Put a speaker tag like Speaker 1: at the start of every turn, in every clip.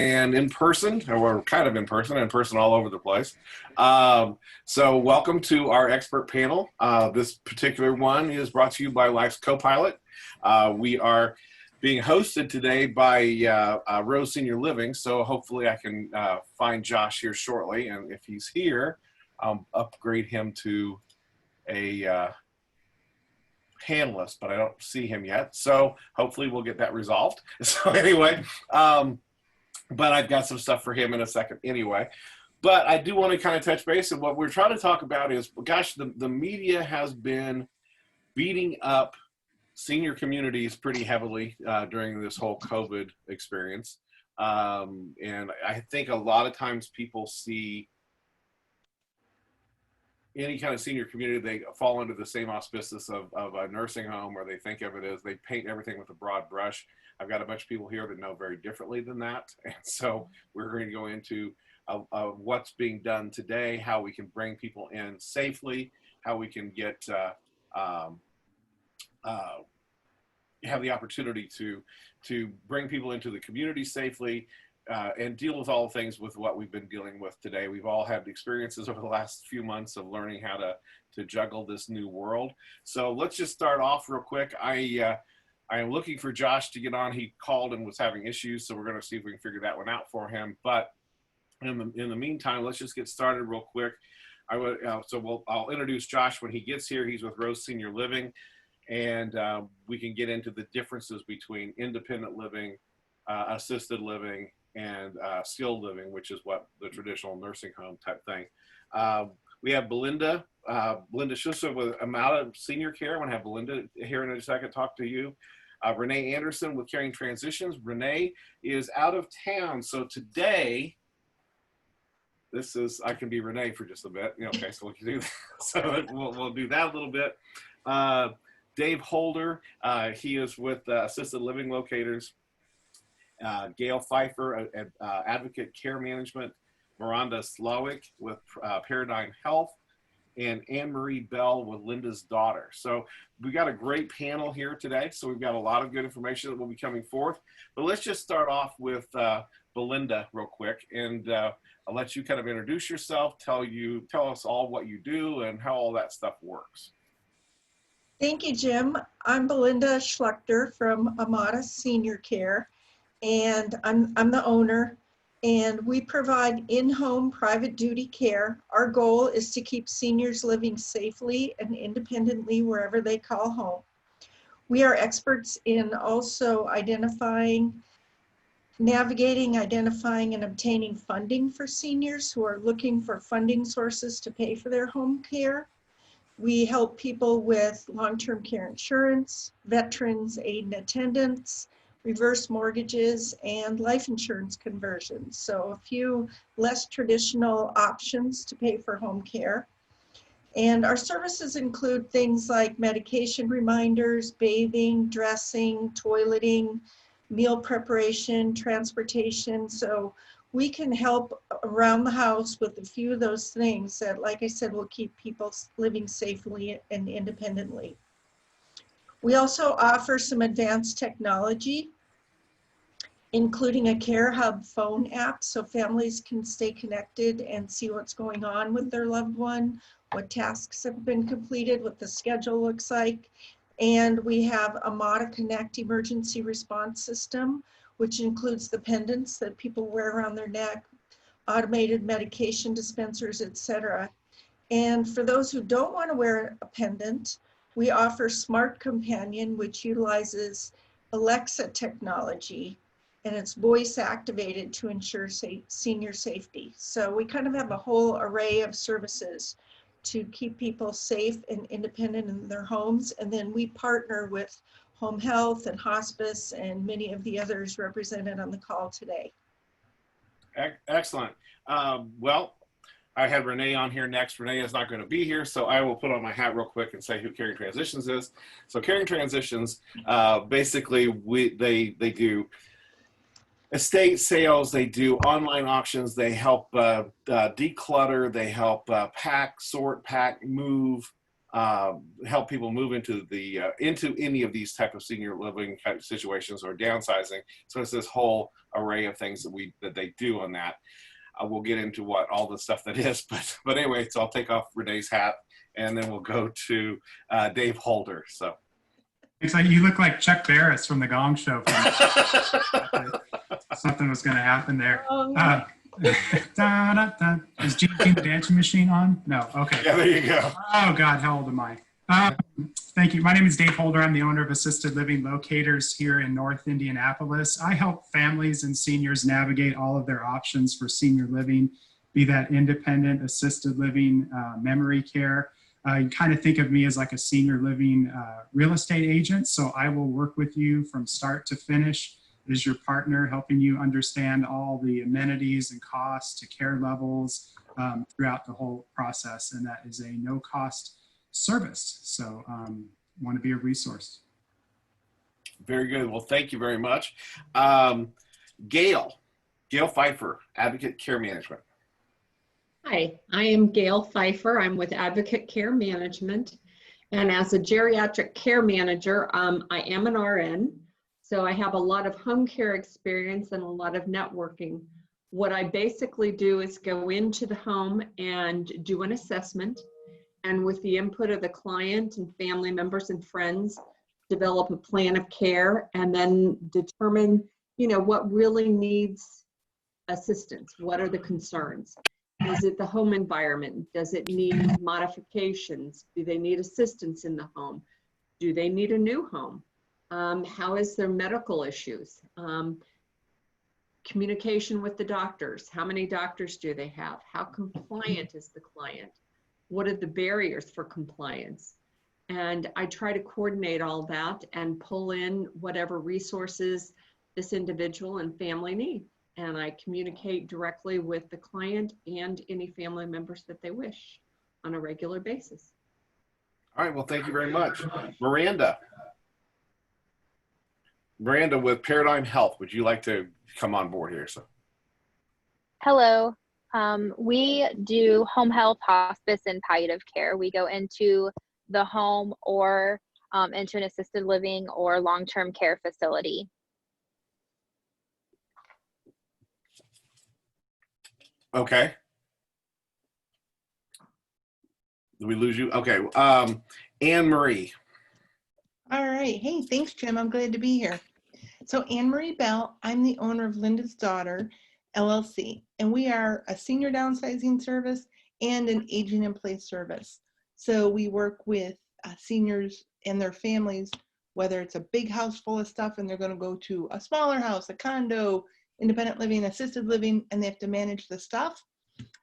Speaker 1: and in person, or kind of in person all over the place. So welcome to our expert panel. This particular one is brought to you by Life's Co-Pilot. We are being hosted today by Rose Senior Living, so hopefully I can find Josh here shortly, and if he's here, upgrade him to a panelist, but I don't see him yet, so hopefully we'll get that resolved. So anyway, but I've got some stuff for him in a second anyway. But I do want to kind of touch base, and what we're trying to talk about is, gosh, the media has been beating up senior communities pretty heavily during this whole COVID experience. And I think a lot of times people see any kind of senior community, they fall under the same auspices of a nursing home, or they think of it as, they paint everything with a broad brush. I've got a bunch of people here that know very differently than that. And so we're going to go into what's being done today, how we can bring people in safely, how we can get, have the opportunity to bring people into the community safely, and deal with all things with what we've been dealing with today. We've all had experiences over the last few months of learning how to juggle this new world. So let's just start off real quick. I am looking for Josh to get on. He called and was having issues, so we're going to see if we can figure that one out for him. But in the meantime, let's just get started real quick. I'll introduce Josh when he gets here. He's with Rose Senior Living, and we can get into the differences between independent living, assisted living, and skilled living, which is what the traditional nursing home type thing. We have Belinda Schuster with Amada Senior Care. I want to have Belinda here in a second talk to you. Renee Anderson with Caring Transitions. Renee is out of town, so today, I can be Renee for just a bit. Okay, so we can do that. So we'll do that a little bit. Dave Holder, he is with Assisted Living Locators. Gail Pfeiffer, Advocate Care Management. Miranda Slawick with Paradigm Health, and Anne-Marie Bell with Linda's Daughter. So we got a great panel here today. So we've got a lot of good information that will be coming forth. But let's just start off with Belinda real quick, and I'll let you kind of introduce yourself, tell us all what you do and how all that stuff works.
Speaker 2: Thank you, Jim. I'm Belinda Schlechter from Amada Senior Care, and I'm the owner, and we provide in-home private duty care. Our goal is to keep seniors living safely and independently wherever they call home. We are experts in also navigating, identifying, and obtaining funding for seniors who are looking for funding sources to pay for their home care. We help people with long-term care insurance, veterans aid and attendance, reverse mortgages, and life insurance conversions. So a few less traditional options to pay for home care. And our services include things like medication reminders, bathing, dressing, toileting, meal preparation, transportation. So we can help around the house with a few of those things that, like I said, will keep people living safely and independently. We also offer some advanced technology, including a Care Hub phone app, so families can stay connected and see what's going on with their loved one, what tasks have been completed, what the schedule looks like. And we have Amada Connect emergency response system, which includes the pendants that people wear around their neck, automated medication dispensers, etc. And for those who don't want to wear a pendant, we offer Smart Companion, which utilizes Alexa technology, and it's voice activated to ensure senior safety. So we kind of have a whole array of services to keep people safe and independent in their homes. And then we partner with home health and hospice and many of the others represented on the call today.
Speaker 1: Excellent. Well, I had Renee on here next. Renee is not going to be here, so I will put on my hat real quick and say who Caring Transitions is. So Caring Transitions, basically they do estate sales, they do online auctions, they help declutter, they help pack, sort, move, help people move into into any of these type of senior living kind of situations or downsizing. So it's this whole array of things that they do on that. We'll get into what all the stuff that is, but anyway, so I'll take off Renee's hat, and then we'll go to Dave Holder. So
Speaker 3: it's like you look like Chuck Barris from the Gong Show. Something was going to happen there. Da, da, da. Is Gene the Dancing Machine on? No. Okay.
Speaker 1: Yeah, there you go.
Speaker 3: Oh God, how old am I? Thank you. My name is Dave Holder. I'm the owner of Assisted Living Locators here in North Indianapolis. I help families and seniors navigate all of their options for senior living, be that independent, assisted living, memory care. You kind of think of me as like a senior living real estate agent. So I will work with you from start to finish as your partner, helping you understand all the amenities and costs to care levels throughout the whole process. And that is a no cost service. So want to be a resource.
Speaker 1: Very good. Well, thank you very much. Gail Pfeiffer, Advocate Care Management.
Speaker 4: Hi, I am Gail Pfeiffer. I'm with Advocate Care Management. And as a geriatric care manager, I am an RN. So I have a lot of home care experience and a lot of networking. What I basically do is go into the home and do an assessment, and with the input of the client and family members and friends, develop a plan of care and then determine, what really needs assistance. What are the concerns? Is it the home environment? Does it need modifications? Do they need assistance in the home? Do they need a new home? How is their medical issues? Communication with the doctors. How many doctors do they have? How compliant is the client? What are the barriers for compliance? And I try to coordinate all that and pull in whatever resources this individual and family need. And I communicate directly with the client and any family members that they wish on a regular basis.
Speaker 1: All right. Well, thank you very much. Miranda with Paradigm Health. Would you like to come on board here? So.
Speaker 5: Hello. We do home health, hospice, and palliative care. We go into the home or into an assisted living or long-term care facility.
Speaker 1: Okay. Did we lose you? Okay. Anne Marie.
Speaker 6: All right. Hey, thanks, Jim. I'm glad to be here. So Anne Marie Bell, I'm the owner of Linda's Daughter, LLC, and we are a senior downsizing service and an aging in place service. So we work with seniors and their families, whether it's a big house full of stuff and they're going to go to a smaller house, a condo, independent living, assisted living, and they have to manage the stuff.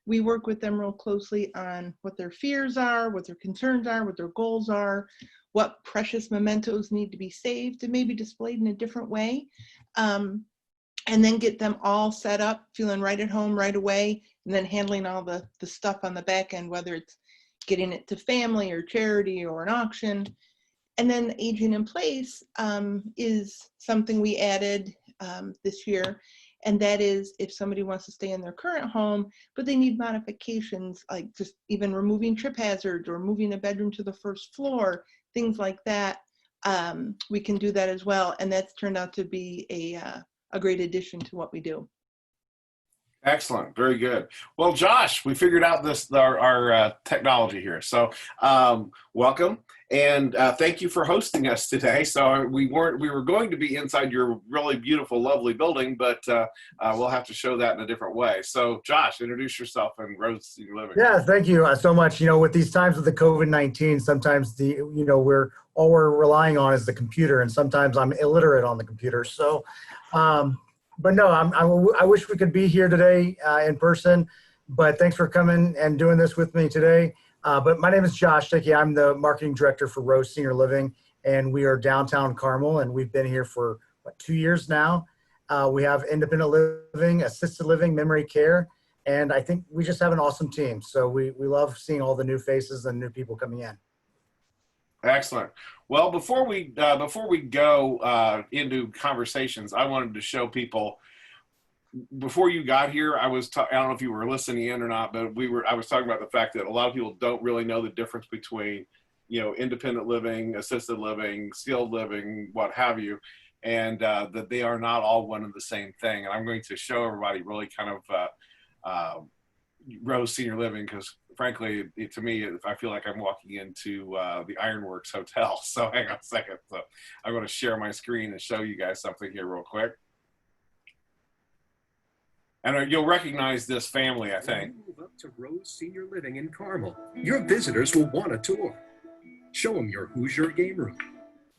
Speaker 6: We work with them real closely on what their fears are, what their concerns are, what their goals are, what precious mementos need to be saved and maybe displayed in a different way. And then get them all set up, feeling right at home right away, and then handling all the stuff on the back end, whether it's getting it to family or charity or an auction. And then aging in place is something we added this year. And that is if somebody wants to stay in their current home, but they need modifications, like just even removing trip hazards or moving a bedroom to the first floor, things like that, we can do that as well. And that's turned out to be a great addition to what we do.
Speaker 1: Excellent. Very good. Well, Josh, we figured out our technology here. So welcome. And thank you for hosting us today. So we were going to be inside your really beautiful, lovely building, but we'll have to show that in a different way. So Josh, introduce yourself and Rose Senior Living.
Speaker 7: Yeah, thank you so much. With these times with the COVID-19, sometimes we're all we're relying on is the computer, and sometimes I'm illiterate on the computer. So, but no, I wish we could be here today in person, but thanks for coming and doing this with me today. But my name is Josh Dickey. I'm the marketing director for Rose Senior Living, and we are downtown Carmel, and we've been here for 2 years now. We have independent living, assisted living, memory care, and I think we just have an awesome team. So we love seeing all the new faces and new people coming in.
Speaker 1: Excellent. Well, before we go into conversations, I wanted to show people. Before you got here, I don't know if you were listening in or not, but I was talking about the fact that a lot of people don't really know the difference between you know, independent living, assisted living, skilled living, what have you, and that they are not all one and the same thing. And I'm going to show everybody really kind of Rose Senior Living, because frankly, to me, I feel like I'm walking into the Ironworks Hotel. So hang on a second. So I'm going to share my screen and show you guys something here real quick. And you'll recognize this family, I think.
Speaker 8: Move up to Rose Senior Living in Carmel. Your visitors will want a tour. Show them your Hoosier game room,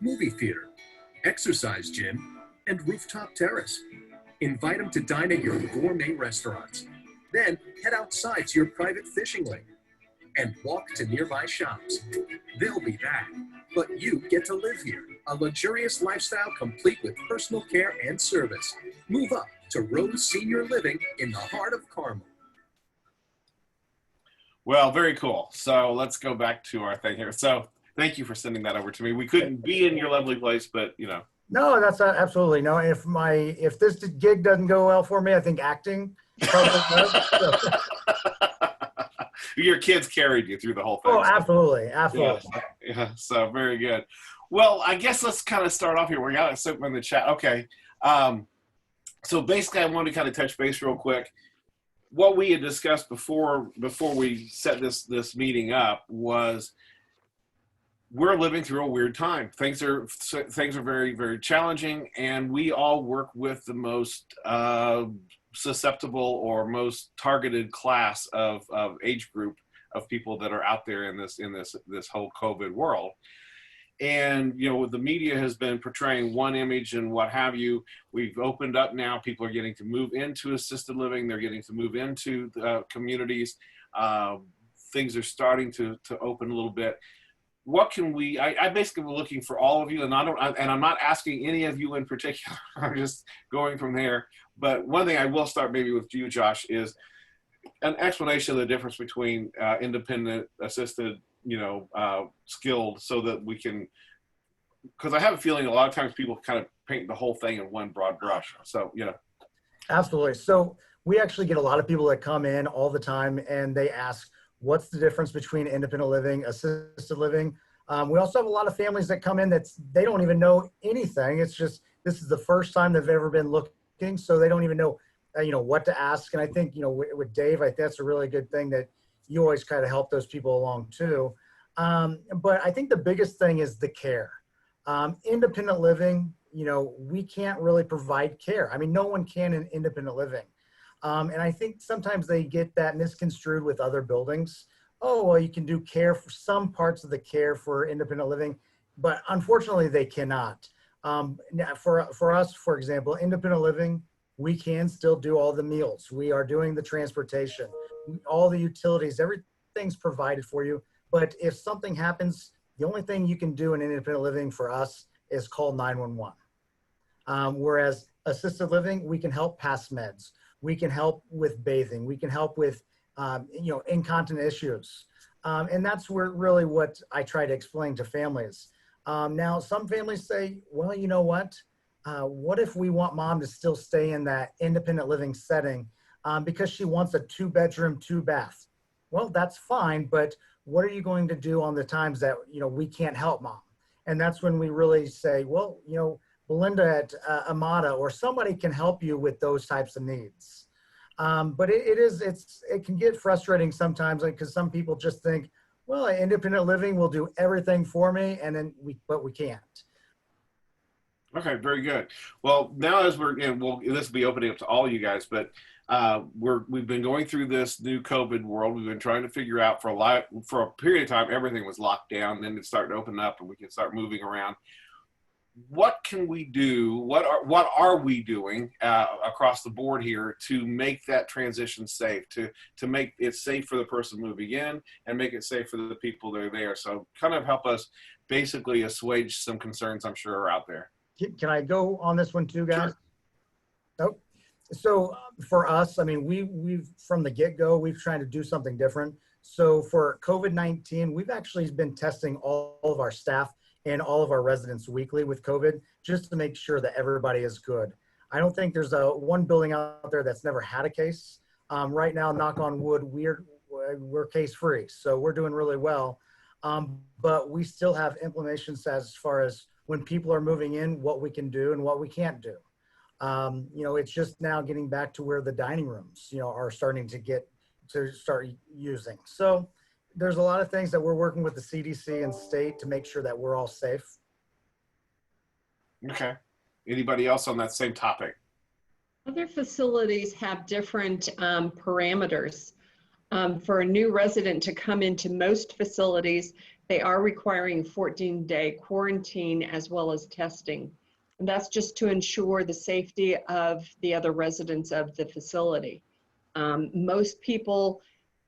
Speaker 8: movie theater, exercise gym, and rooftop terrace. Invite them to dine at your gourmet restaurants. Then head outside to your private fishing lake and walk to nearby shops. They'll be back, but you get to live here. A luxurious lifestyle complete with personal care and service. Move up to Rose Senior Living in the heart of Carmel.
Speaker 1: Well, very cool. So let's go back to our thing here. So thank you for sending that over to me. We couldn't be in your lovely place, but you know.
Speaker 7: No, that's absolutely no. If this gig doesn't go well for me, I think acting probably does. So.
Speaker 1: Your kids carried you through the whole thing.
Speaker 7: Oh, absolutely, absolutely.
Speaker 1: Yeah, so very good. Well, I guess let's kind of start off here. We got something in the chat. Okay. So basically, I wanted to kind of touch base real quick. What we had discussed before we set this meeting up was we're living through a weird time. Things are very, very challenging, and we all work with the most susceptible or most targeted class of age group of people that are out there in this whole COVID world. And you know, the media has been portraying one image and what have you. We've opened up now. People are getting to move into assisted living. They're getting to move into communities. Things are starting to open a little bit. What can we? I basically was looking for all of you, and I'm not asking any of you in particular. I'm just going from there. But one thing I will start maybe with you, Josh, is an explanation of the difference between independent, assisted, skilled, so that we can, because I have a feeling a lot of times people kind of paint the whole thing in one broad brush. So,
Speaker 7: Absolutely. So we actually get a lot of people that come in all the time and they ask, what's the difference between independent living, assisted living? We also have a lot of families that come in that they don't even know anything. It's just, this is the first time they've ever been looking, so they don't even know, what to ask. And I think, with Dave, I think that's a really good thing that you always kind of help those people along too. But I think the biggest thing is the care. Independent living, we can't really provide care. I mean, no one can in independent living. And I think sometimes they get that misconstrued with other buildings. Oh, well, you can do care for some parts of the care for independent living, but unfortunately they cannot. Now for us, for example, independent living, we can still do all the meals. We are doing the transportation, all the utilities, everything's provided for you. But if something happens, the only thing you can do in independent living for us is call 911. Whereas assisted living, we can help pass meds. We can help with bathing. We can help with, incontinent issues. And that's really what I try to explain to families. Now, some families say, well, you know what? What if we want mom to still stay in that independent living setting because she wants a 2-bedroom, 2-bath? Well, that's fine, but what are you going to do on the times that, we can't help mom? And that's when we really say, well, Belinda at Amada or somebody can help you with those types of needs. But it can get frustrating sometimes because some people just think, well, independent living will do everything for me, and then but we can't.
Speaker 1: Okay, very good. Well, now as this will be opening up to all you guys, but we've been going through this new COVID world. We've been trying to figure out for a period of time, everything was locked down, then it started to open up and we can start moving around. What can we do? What are we doing across the board here to make that transition safe, to make it safe for the person moving in and make it safe for the people that are there? So kind of help us basically assuage some concerns I'm sure are out there.
Speaker 7: Can I go on this one too, guys?
Speaker 1: Sure.
Speaker 7: Oh, so for us, I mean, we've from the get-go, we've tried to do something different. So for COVID-19, we've actually been testing all of our staff and all of our residents weekly with COVID, just to make sure that everybody is good. I don't think there's one building out there that's never had a case. Right now, knock on wood, we're case free, so we're doing really well. But we still have implementations as far as when people are moving in, what we can do and what we can't do. It's just now getting back to where the dining rooms, are starting to start using. So there's a lot of things that we're working with the CDC and state to make sure that we're all safe.
Speaker 1: Okay. Anybody else on that same topic?
Speaker 4: Other facilities have different parameters. For a new resident to come into most facilities, they are requiring 14-day quarantine as well as testing. And that's just to ensure the safety of the other residents of the facility. Most people,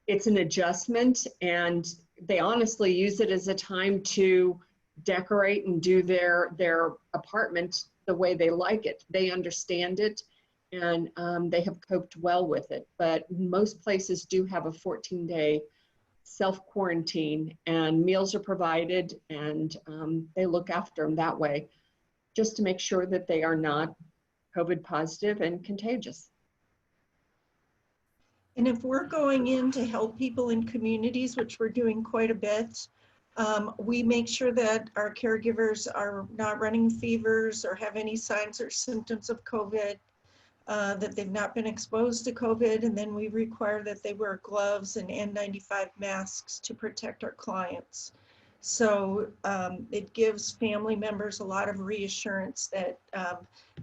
Speaker 4: it's an adjustment, and they honestly use it as a time to decorate and do their apartment the way they like it. They understand it, and they have coped well with it. But most places do have a 14-day self-quarantine, and meals are provided, and they look after them that way, just to make sure that they are not COVID positive and contagious.
Speaker 2: And if we're going in to help people in communities, which we're doing quite a bit, we make sure that our caregivers are not running fevers or have any signs or symptoms of COVID, that they've not been exposed to COVID, and then we require that they wear gloves and N95 masks to protect our clients. So it gives family members a lot of reassurance that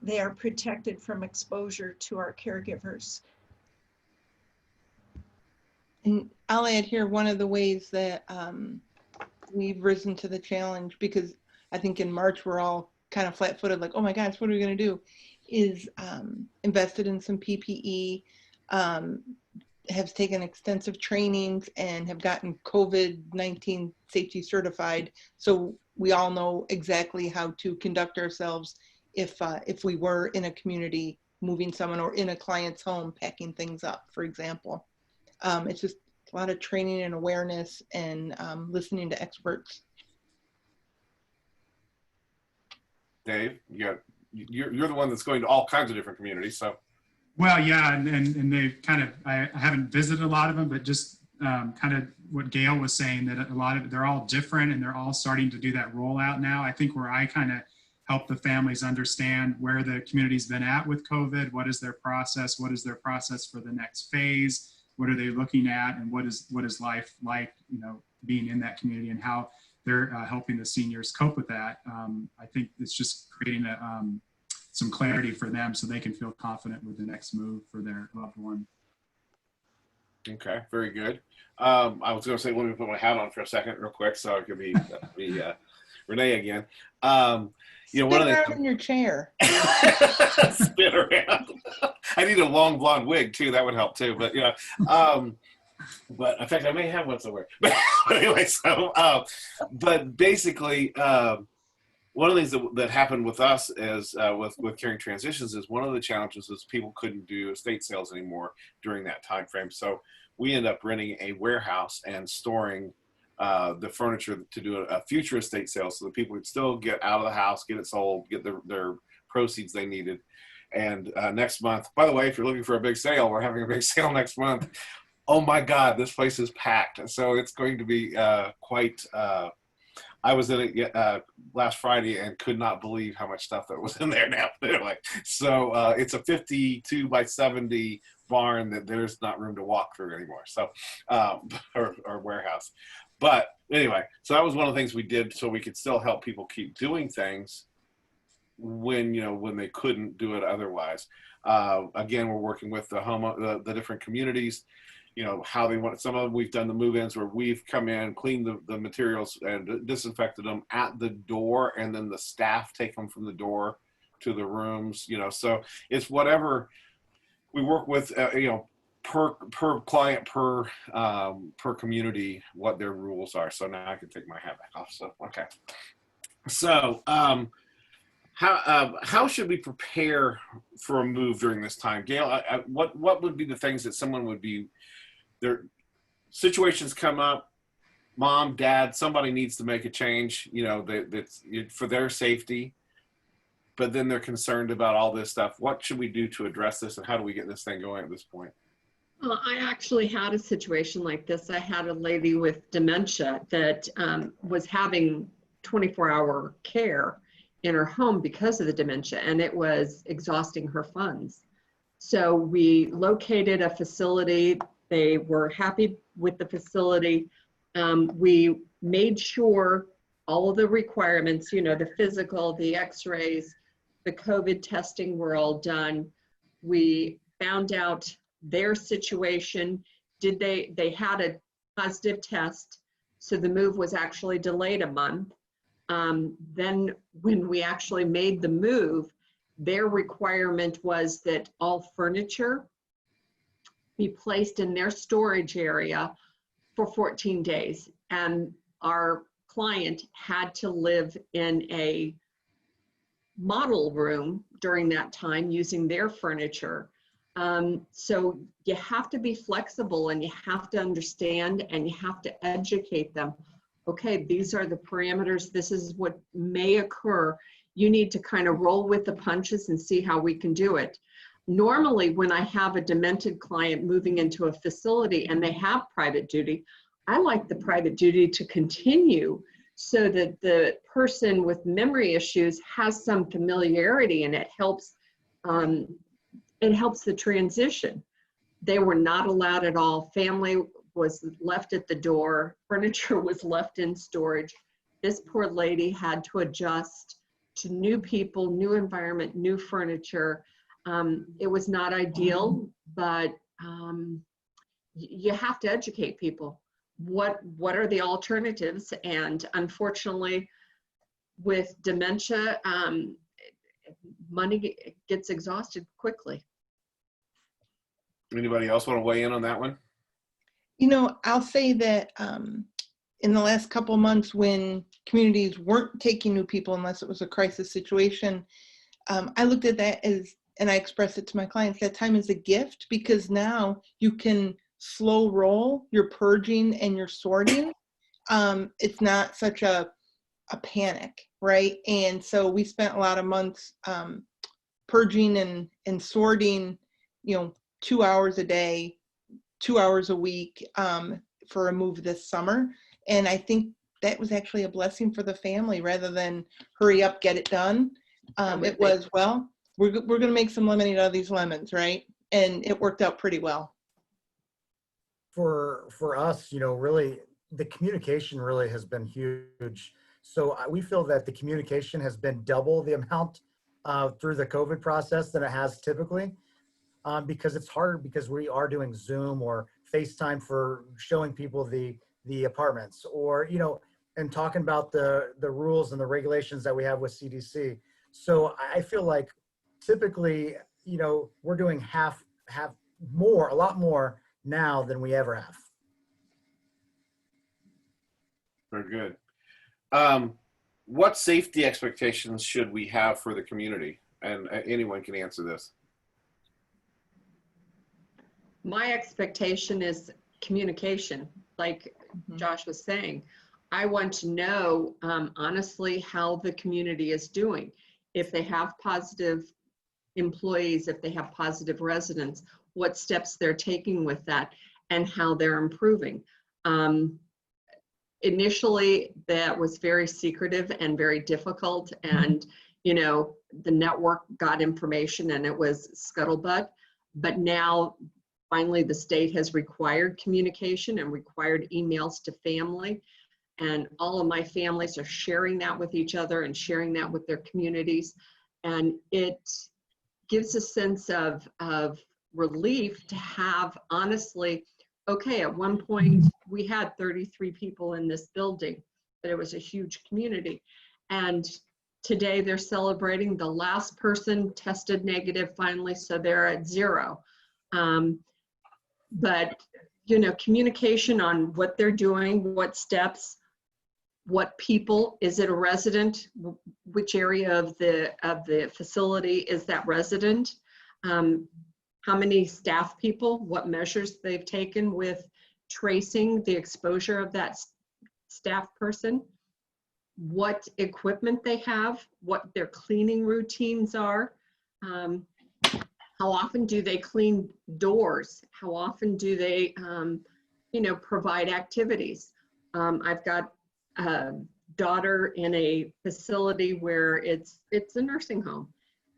Speaker 2: they are protected from exposure to our caregivers.
Speaker 6: And I'll add here one of the ways that we've risen to the challenge, because I think in March we're all kind of flat-footed, like, oh my gosh, what are we going to do? Is invested in some PPE, have taken extensive trainings, and have gotten COVID-19 safety certified. So we all know exactly how to conduct ourselves if we were in a community moving someone, or in a client's home packing things up, for example. It's just a lot of training and awareness, and listening to experts.
Speaker 1: Dave, you're the one that's going to all kinds of different communities, so.
Speaker 3: Well, yeah, and they've kind of, I haven't visited a lot of them, but just kind of what Gail was saying, that a lot of, they're all different, and they're all starting to do that rollout now. I think where I kind of help the families understand where the community's been at with COVID, what is their process for the next phase, what are they looking at, and what is life like, being in that community, and how they're helping the seniors cope with that. I think it's just creating some clarity for them, so they can feel confident with the next move for their loved one.
Speaker 1: Okay, very good. I was going to say, let me put my hat on for a second real quick so I could be Renee again.
Speaker 6: One of the in your chair.
Speaker 1: Spin around. I need a long blonde wig too. That would help too. But but in fact, I may have one somewhere. But anyway, so but basically, one of the things that happened with us is with Caring Transitions is one of the challenges is people couldn't do estate sales anymore during that time frame. So we end up renting a warehouse and storing the furniture to do a future estate sale, so that people could still get out of the house, get it sold, get their proceeds they needed. And next month, by the way, if you're looking for a big sale, we're having a big sale next month. Oh my God, this place is packed. So it's going to be quite, I was in it last Friday and could not believe how much stuff that was in there now. Anyway, so it's a 52 by 70 barn that there's not room to walk through anymore. So, or warehouse. But anyway, so that was one of the things we did so we could still help people keep doing things when they couldn't do it otherwise. Again, we're working with the different communities, how they want. Some of them we've done the move-ins where we've come in, cleaned the materials and disinfected them at the door, and then the staff take them from the door to the rooms. So it's whatever we work with. Per client, per community, what their rules are. So now I can take my hat back off. So okay. So how should we prepare for a move during this time, Gail? What would be the things that someone would be? Their situations come up. Mom, dad, somebody needs to make a change. That's for their safety. But then they're concerned about all this stuff. What should we do to address this, and how do we get this thing going at this point?
Speaker 4: I actually had a situation like this. I had a lady with dementia that was having 24-hour care in her home because of the dementia, and it was exhausting her funds. So we located a facility. They were happy with the facility. We made sure all of the requirements, you know, the physical, the x-rays, the COVID testing were all done. We found out their situation. They had a positive test, so the move was actually delayed a month. Then when we actually made the move, their requirement was that all furniture be placed in their storage area for 14 days. And our client had to live in a model room during that time using their furniture. So you have to be flexible, and you have to understand, and you have to educate them. Okay, these are the parameters. This is what may occur. You need to kind of roll with the punches and see how we can do it. Normally, when I have a demented client moving into a facility and they have private duty, I like the private duty to continue so that the person with memory issues has some familiarity, and it helps the transition. They were not allowed at all. Family was left at the door. Furniture was left in storage. This poor lady had to adjust to new people, new environment, new furniture. It was not ideal, but you have to educate people. What are the alternatives? And unfortunately, with dementia, money gets exhausted quickly.
Speaker 1: Anybody else want to weigh in on that one?
Speaker 6: You know, I'll say that in the last couple of months, when communities weren't taking new people unless it was a crisis situation, I looked at that as, and I expressed it to my clients, that time is a gift, because now you can slow roll your purging and your sorting. It's not such a panic, right? And so we spent a lot of months purging and sorting, 2 hours a day, 2 hours a week for a move this summer. And I think that was actually a blessing for the family, rather than hurry up, get it done. It was, well, we're going to make some lemonade out of these lemons, right? And it worked out pretty well.
Speaker 7: For us, really, the communication really has been huge. So we feel that the communication has been double the amount through the COVID process than it has typically, because it's harder, because we are doing Zoom or FaceTime for showing people the apartments, or and talking about the rules and the regulations that we have with CDC. So I feel like typically, we're doing a lot more now than we ever have.
Speaker 1: Very good. What safety expectations should we have for the community? And anyone can answer this.
Speaker 4: My expectation is communication, like Josh was saying. I want to know, honestly, how the community is doing. If they have positive employees, if they have positive residents, what steps they're taking with that, and how they're improving. Initially, that was very secretive and very difficult, and the network got information and it was scuttlebutt. But now, finally, the state has required communication and required emails to family, and all of my families are sharing that with each other and sharing that with their communities, and it gives a sense of relief to have, honestly, okay, at one point we had 33 people in this building, but it was a huge community. And today they're celebrating the last person tested negative finally, so they're at 0. But, communication on what they're doing, what steps, what people, is it a resident? Which area of the facility is that resident? How many staff people, what measures they've taken with tracing the exposure of that staff person, what equipment they have, what their cleaning routines are. How often do they clean doors? How often do they, provide activities? I've got a daughter in a facility where it's a nursing home.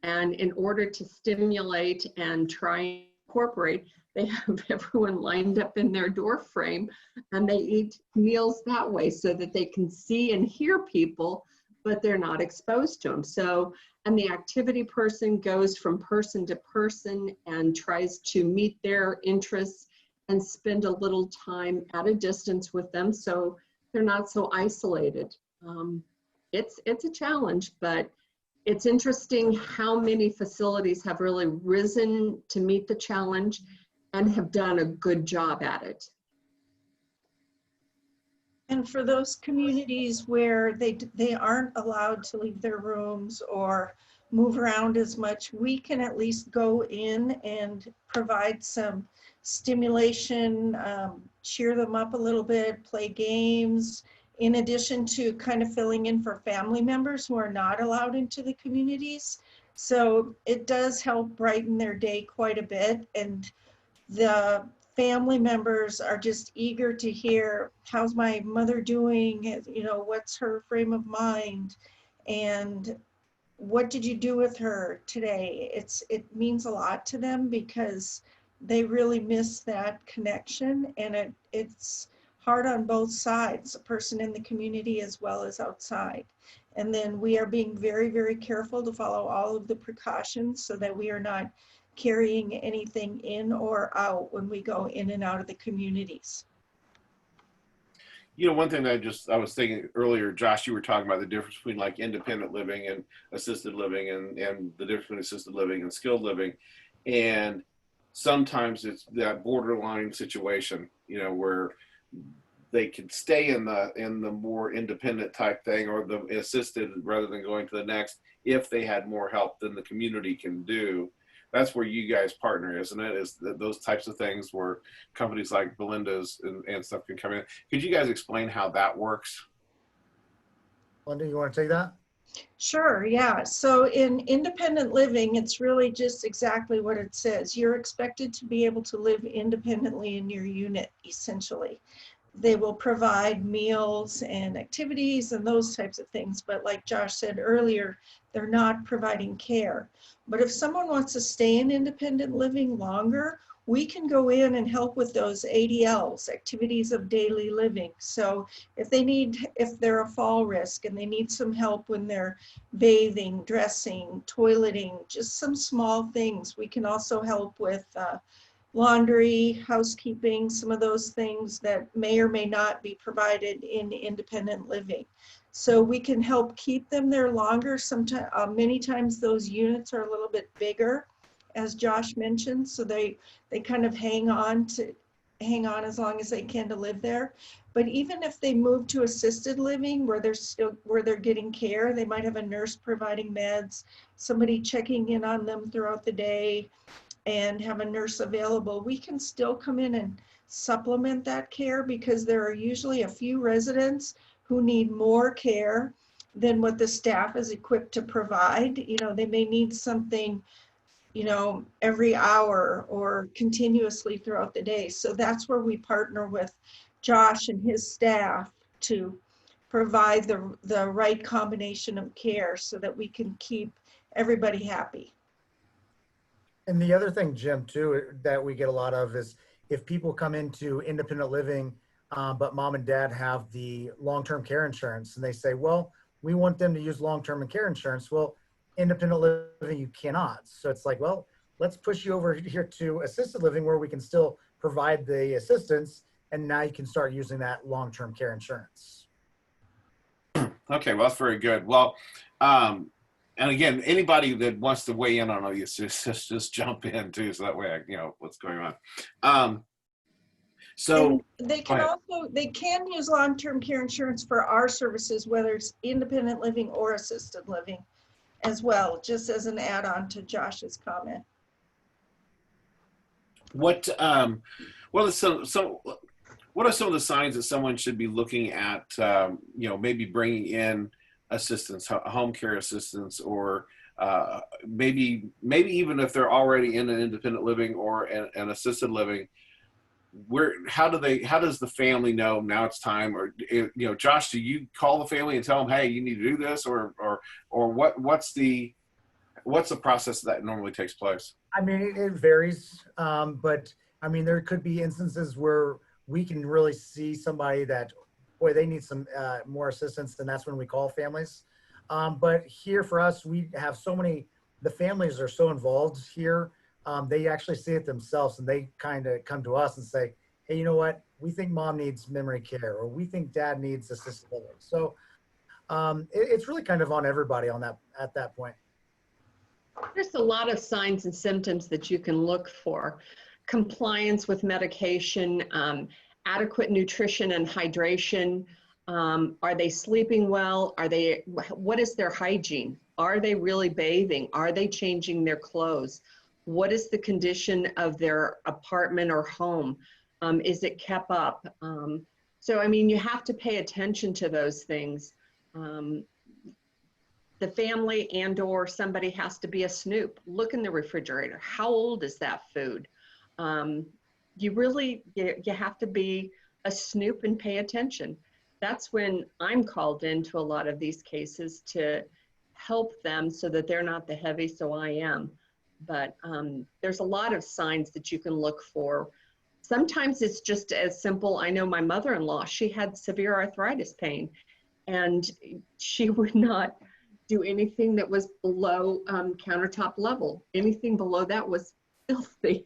Speaker 4: And in order to stimulate and try and incorporate, they have everyone lined up in their door frame and they eat meals that way so that they can see and hear people, but they're not exposed to them. So, and the activity person goes from person to person and tries to meet their interests and spend a little time at a distance with them so they're not so isolated. It's a challenge, but it's interesting how many facilities have really risen to meet the challenge and have done a good job at it.
Speaker 2: And for those communities where they aren't allowed to leave their rooms or move around as much, we can at least go in and provide some stimulation, cheer them up a little bit, play games, in addition to kind of filling in for family members who are not allowed into the communities. So it does help brighten their day quite a bit. And the family members are just eager to hear, how's my mother doing? You know, what's her frame of mind? And what did you do with her today? It means a lot to them because they really miss that connection, and it's hard on both sides, a person in the community as well as outside. And then we are being very, very careful to follow all of the precautions so that we are not carrying anything in or out when we go in and out of the communities.
Speaker 1: You know, one thing that I was thinking earlier, Josh, you were talking about the difference between like independent living and assisted living, and the difference between assisted living and skilled living. And sometimes it's that borderline situation, you know, where they can stay in the more independent type thing or the assisted rather than going to the next if they had more help than the community can do. That's where you guys partner, isn't it? Is those types of things where companies like Belinda's and stuff can come in. Could you guys explain how that works?
Speaker 7: Linda, you want to take that?
Speaker 2: Sure, yeah. So in independent living, it's really just exactly what it says. You're expected to be able to live independently in your unit, essentially. They will provide meals and activities and those types of things. But like Josh said earlier, they're not providing care. But if someone wants to stay in independent living longer, we can go in and help with those ADLs, activities of daily living. So if they're a fall risk and they need some help when they're bathing, dressing, toileting, just some small things, we can also help with laundry, housekeeping, some of those things that may or may not be provided in independent living. So we can help keep them there longer. Sometimes, many times those units are a little bit bigger, as Josh mentioned, so they kind of hang on as long as they can to live there. But even if they move to assisted living where they're getting care, they might have a nurse providing meds, somebody checking in on them throughout the day, and have a nurse available, we can still come in and supplement that care because there are usually a few residents who need more care than what the staff is equipped to provide. You know, they may need something, you know, every hour or continuously throughout the day. So that's where we partner with Josh and his staff to provide the right combination of care so that we can keep everybody happy.
Speaker 7: And the other thing, Jim, too, that we get a lot of is if people come into independent living, but mom and dad have the long-term care insurance, and they say, well, we want them to use long-term care insurance. Well, independent living, you cannot. So it's like, well, let's push you over here to assisted living where we can still provide the assistance, and now you can start using that long-term care insurance.
Speaker 1: Okay, well, that's very good. Well, and again, anybody that wants to weigh in on all these, just jump in too, so that way I know what's going on. So
Speaker 2: and they can use long-term care insurance for our services, whether it's independent living or assisted living as well, just as an add-on to Josh's comment.
Speaker 1: what are some of the signs that someone should be looking at, maybe bringing in assistance, home care assistance, or maybe even if they're already in an independent living or an assisted living, how does the family know now it's time? Or, you know, Josh, do you call the family and tell them, hey, you need to do this, or what's the process that normally takes place?
Speaker 7: I mean, it varies, but I mean, there could be instances where we can really see somebody that, boy, they need some more assistance, and that's when we call families. But here for us, we have so many, the families are so involved here. They actually see it themselves, and they kind of come to us and say, hey, you know what? We think mom needs memory care, or we think dad needs assisted living. So it's really kind of on everybody on that at that point.
Speaker 4: There's a lot of signs and symptoms that you can look for. Compliance with medication, adequate nutrition and hydration. Are they sleeping well? What is their hygiene? Are they really bathing? Are they changing their clothes? What is the condition of their apartment or home? Is it kept up? So, I mean, you have to pay attention to those things. The family and/or somebody has to be a snoop. Look in the refrigerator. How old is that food? You have to be a snoop and pay attention. That's when I'm called into a lot of these cases to help them so that they're not the heavy, so I am. But there's a lot of signs that you can look for. Sometimes it's just as simple. I know my mother-in-law, she had severe arthritis pain, and she would not do anything that was below countertop level. Anything below that was filthy.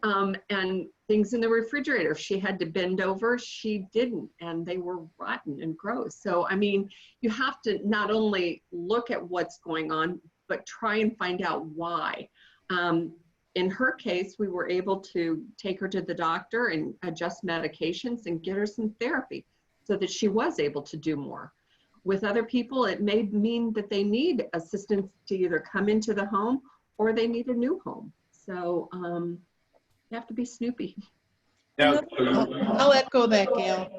Speaker 4: And things in the refrigerator, if she had to bend over, she didn't, and they were rotten and gross. So, I mean, you have to not only look at what's going on, but try and find out why. In her case, we were able to take her to the doctor and adjust medications and get her some therapy so that she was able to do more. With other people, it may mean that they need assistance to either come into the home or they need a new home. So you have to be snoopy.
Speaker 1: Now,
Speaker 6: I'll echo that, Gail.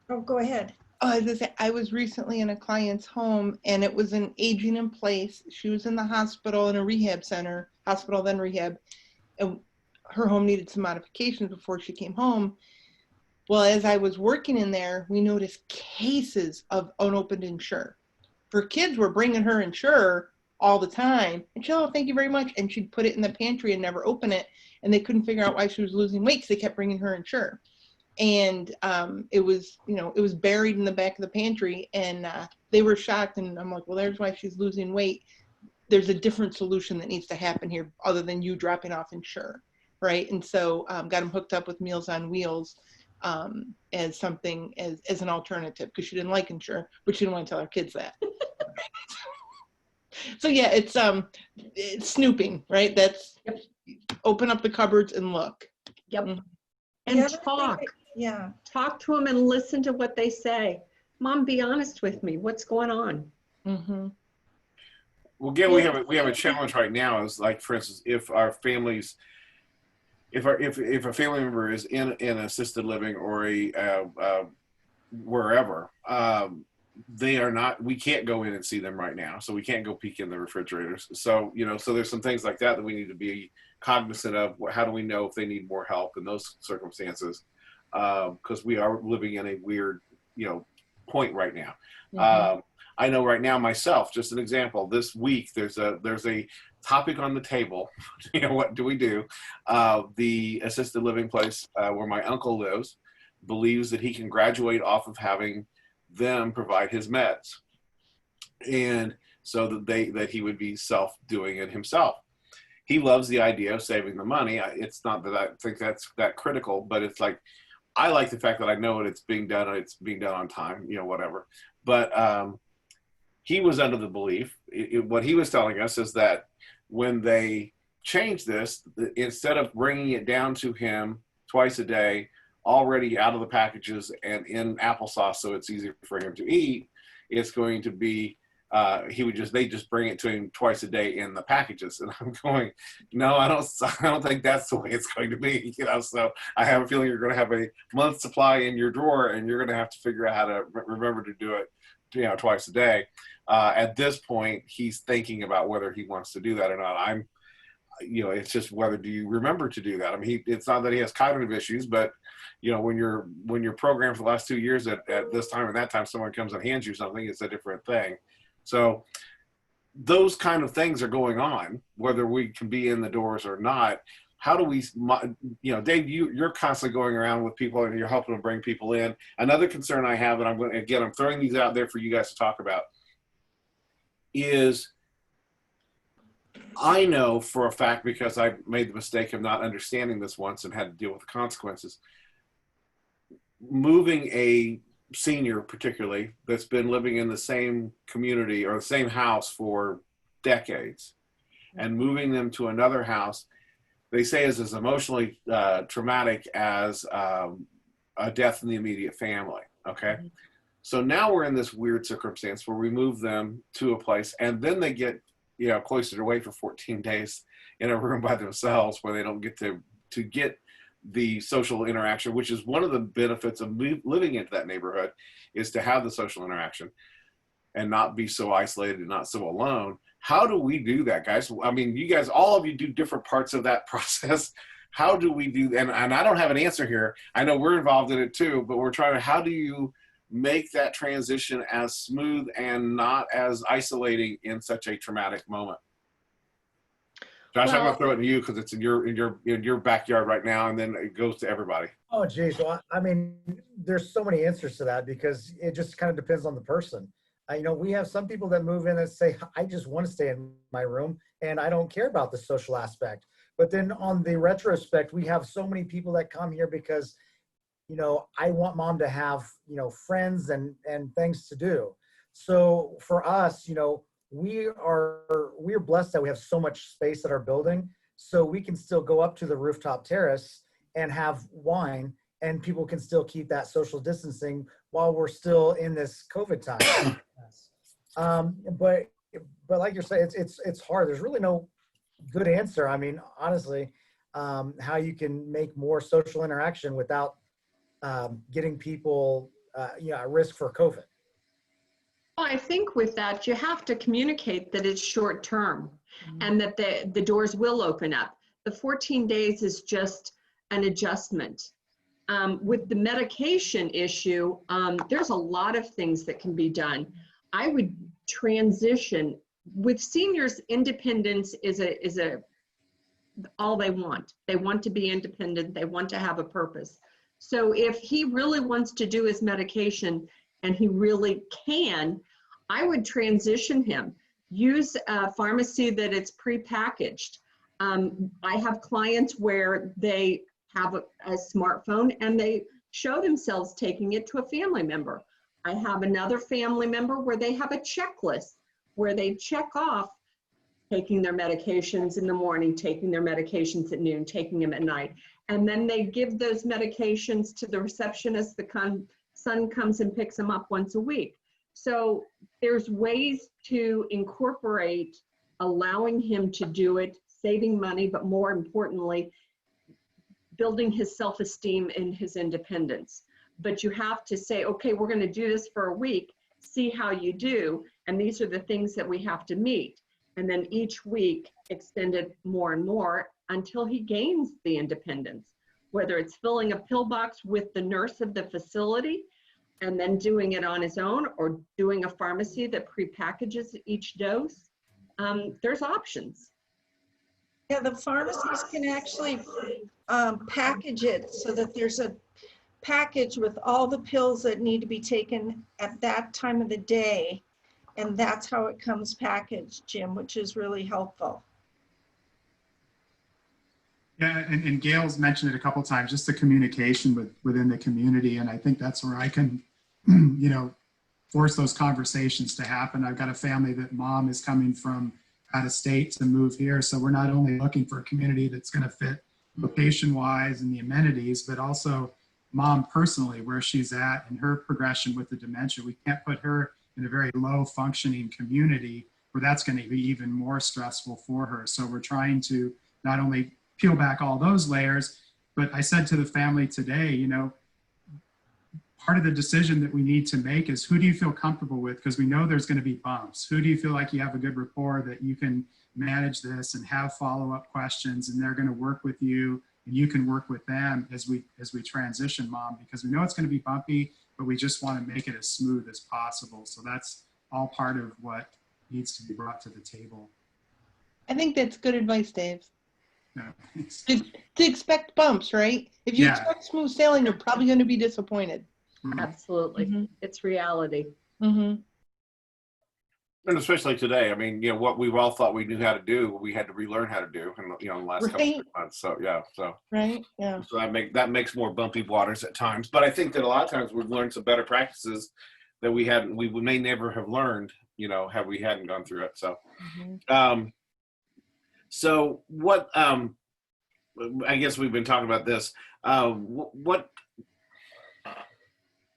Speaker 2: Oh, go ahead.
Speaker 6: Oh, as I say, I was recently in a client's home, and it was an aging in place. She was in the hospital in a rehab center, hospital then rehab, and her home needed some modifications before she came home. Well, as I was working in there, we noticed cases of unopened Ensure. Her kids were bringing her Ensure all the time, and she'd, oh, thank you very much, and she'd put it in the pantry and never open it, and they couldn't figure out why she was losing weight because they kept bringing her Ensure. And it was, you know, it was buried in the back of the pantry, and they were shocked, and I'm like, well, there's why she's losing weight. There's a different solution that needs to happen here other than you dropping off Ensure, right? And so got them hooked up with Meals on Wheels as something, as an alternative, because she didn't like Ensure, but she didn't want to tell her kids that. So yeah, it's snooping, right? That's,
Speaker 4: Yep.
Speaker 6: Open up the cupboards and look.
Speaker 4: Yep.
Speaker 6: Mhm.
Speaker 4: And
Speaker 2: The other thing
Speaker 4: talk.
Speaker 2: Yeah.
Speaker 4: Talk to them and listen to what they say. Mom, be honest with me. What's going on?
Speaker 6: Mm-hmm.
Speaker 1: well, Gail, we have a challenge right now. Is like, for instance, if our families, if a family member is in assisted living or wherever, they are not, we can't go in and see them right now, so we can't go peek in the refrigerators. So, you know, so there's some things like that we need to be cognizant of. How do we know if they need more help in those circumstances? Because we are living in a weird, you know, point right now.
Speaker 6: Mm-hmm.
Speaker 1: I know right now myself, just an example, this week there's a topic on the table. You know, what do we do? The assisted living place where my uncle lives believes that he can graduate off of having them provide his meds, and so that he would be doing it himself. He loves the idea of saving the money. It's not that I think that's that critical, but it's like, I like the fact that I know it's being done on time, you know, whatever. But he was under the belief, what he was telling us is that when they changed this, instead of bringing it down to him twice a day, already out of the packages and in applesauce so it's easier for him to eat, it's going to be they just bring it to him twice a day in the packages. And I'm going, no, I don't think that's the way it's going to be, you know. So I have a feeling you're going to have a month's supply in your drawer, and you're going to have to figure out how to remember to do it, you know, twice a day. At this point, he's thinking about whether he wants to do that or not. It's just whether do you remember to do that. I mean, it's not that he has cognitive issues, but when you're programmed for the last 2 years at this time and that time, someone comes and hands you something, it's a different thing. So those kind of things are going on, whether we can be in the doors or not. How do we, Dave, you're constantly going around with people and you're helping to bring people in. Another concern I have, and I'm throwing these out there for you guys to talk about, is I know for a fact, because I made the mistake of not understanding this once and had to deal with the consequences, moving a senior particularly that's been living in the same community or the same house for decades and moving them to another house, they say is as emotionally traumatic as a death in the immediate family. Okay. Mm-hmm. So now we're in this weird circumstance where we move them to a place and then they get, cloistered away for 14 days in a room by themselves where they don't get to get the social interaction, which is one of the benefits of living into that neighborhood, is to have the social interaction and not be so isolated and not so alone. How do we do that, guys? I mean, you guys, all of you do different parts of that process. How do we do that? And I don't have an answer here. I know we're involved in it too, but we're trying to, how do you make that transition as smooth and not as isolating in such a traumatic moment? Josh, I'm gonna throw it to you because it's in your backyard right now, and then it goes to everybody.
Speaker 7: Oh, geez. Well, I mean, there's so many answers to that because it just kind of depends on the person. We have some people that move in and say, I just want to stay in my room and I don't care about the social aspect. But then on the retrospect, we have so many people that come here because, I want mom to have, friends and things to do. So for us, we're blessed that we have so much space at our building, so we can still go up to the rooftop terrace and have wine, and people can still keep that social distancing while we're still in this COVID time. But like you're saying, it's hard. There's really no good answer. I mean, honestly, how you can make more social interaction without getting people, at risk for COVID.
Speaker 4: Well, I think with that, you have to communicate that it's short term and that the doors will open up. The 14 days is just an adjustment. With the medication issue, there's a lot of things that can be done. I would transition. With seniors, independence is all they want. They want to be independent. They want to have a purpose. So if he really wants to do his medication and he really can, I would transition him. Use a pharmacy that it's prepackaged. I have clients where they have a smartphone and they show themselves taking it to a family member. I have another family member where they have a checklist where they check off taking their medications in the morning, taking their medications at noon, taking them at night. And then they give those medications to the receptionist. The son comes and picks them up once a week. So there's ways to incorporate allowing him to do it, saving money, but more importantly, building his self-esteem and his independence. But you have to say, okay, we're going to do this for a week, see how you do. And these are the things that we have to meet. And then each week extend it more and more until he gains the independence, whether it's filling a pill box with the nurse of the facility and then doing it on his own, or doing a pharmacy that prepackages each dose. There's options.
Speaker 2: Yeah, the pharmacies can actually package it so that there's a package with all the pills that need to be taken at that time of the day. And that's how it comes packaged, Jim, which is really helpful.
Speaker 3: Yeah, and Gail's mentioned it a couple of times, just the communication within the community. And I think that's where I can, force those conversations to happen. I've got a family that mom is coming from out of state to move here. So we're not only looking for a community that's going to fit location-wise and the amenities, but also mom personally, where she's at and her progression with the dementia. We can't put her in a very low functioning community where that's going to be even more stressful for her. So we're trying to not only peel back all those layers, but I said to the family today, part of the decision that we need to make is, who do you feel comfortable with? Because we know there's going to be bumps. Who do you feel like you have a good rapport, that you can manage this and have follow-up questions, and they're going to work with you and you can work with them as we transition, Mom, because we know it's going to be bumpy, but we just want to make it as smooth as possible. So that's all part of what needs to be brought to the table.
Speaker 6: I think that's good advice, Dave.
Speaker 3: No, thanks.
Speaker 6: To expect bumps, right? If you
Speaker 3: Yeah.
Speaker 6: expect smooth sailing, you're probably going to be disappointed.
Speaker 4: Absolutely.
Speaker 6: Mhm.
Speaker 4: It's reality.
Speaker 6: Mm-hmm.
Speaker 1: And especially today, I mean, you know, what we've all thought we knew how to do, we had to relearn how to do, in, you know, in the last couple
Speaker 6: Right.
Speaker 1: of months. So yeah, so
Speaker 6: Right. Yeah.
Speaker 1: so that makes more bumpy waters at times. But I think that a lot of times we've learned some better practices that we may never have learned, you know, had we hadn't gone through it. So so what I guess we've been talking about this. What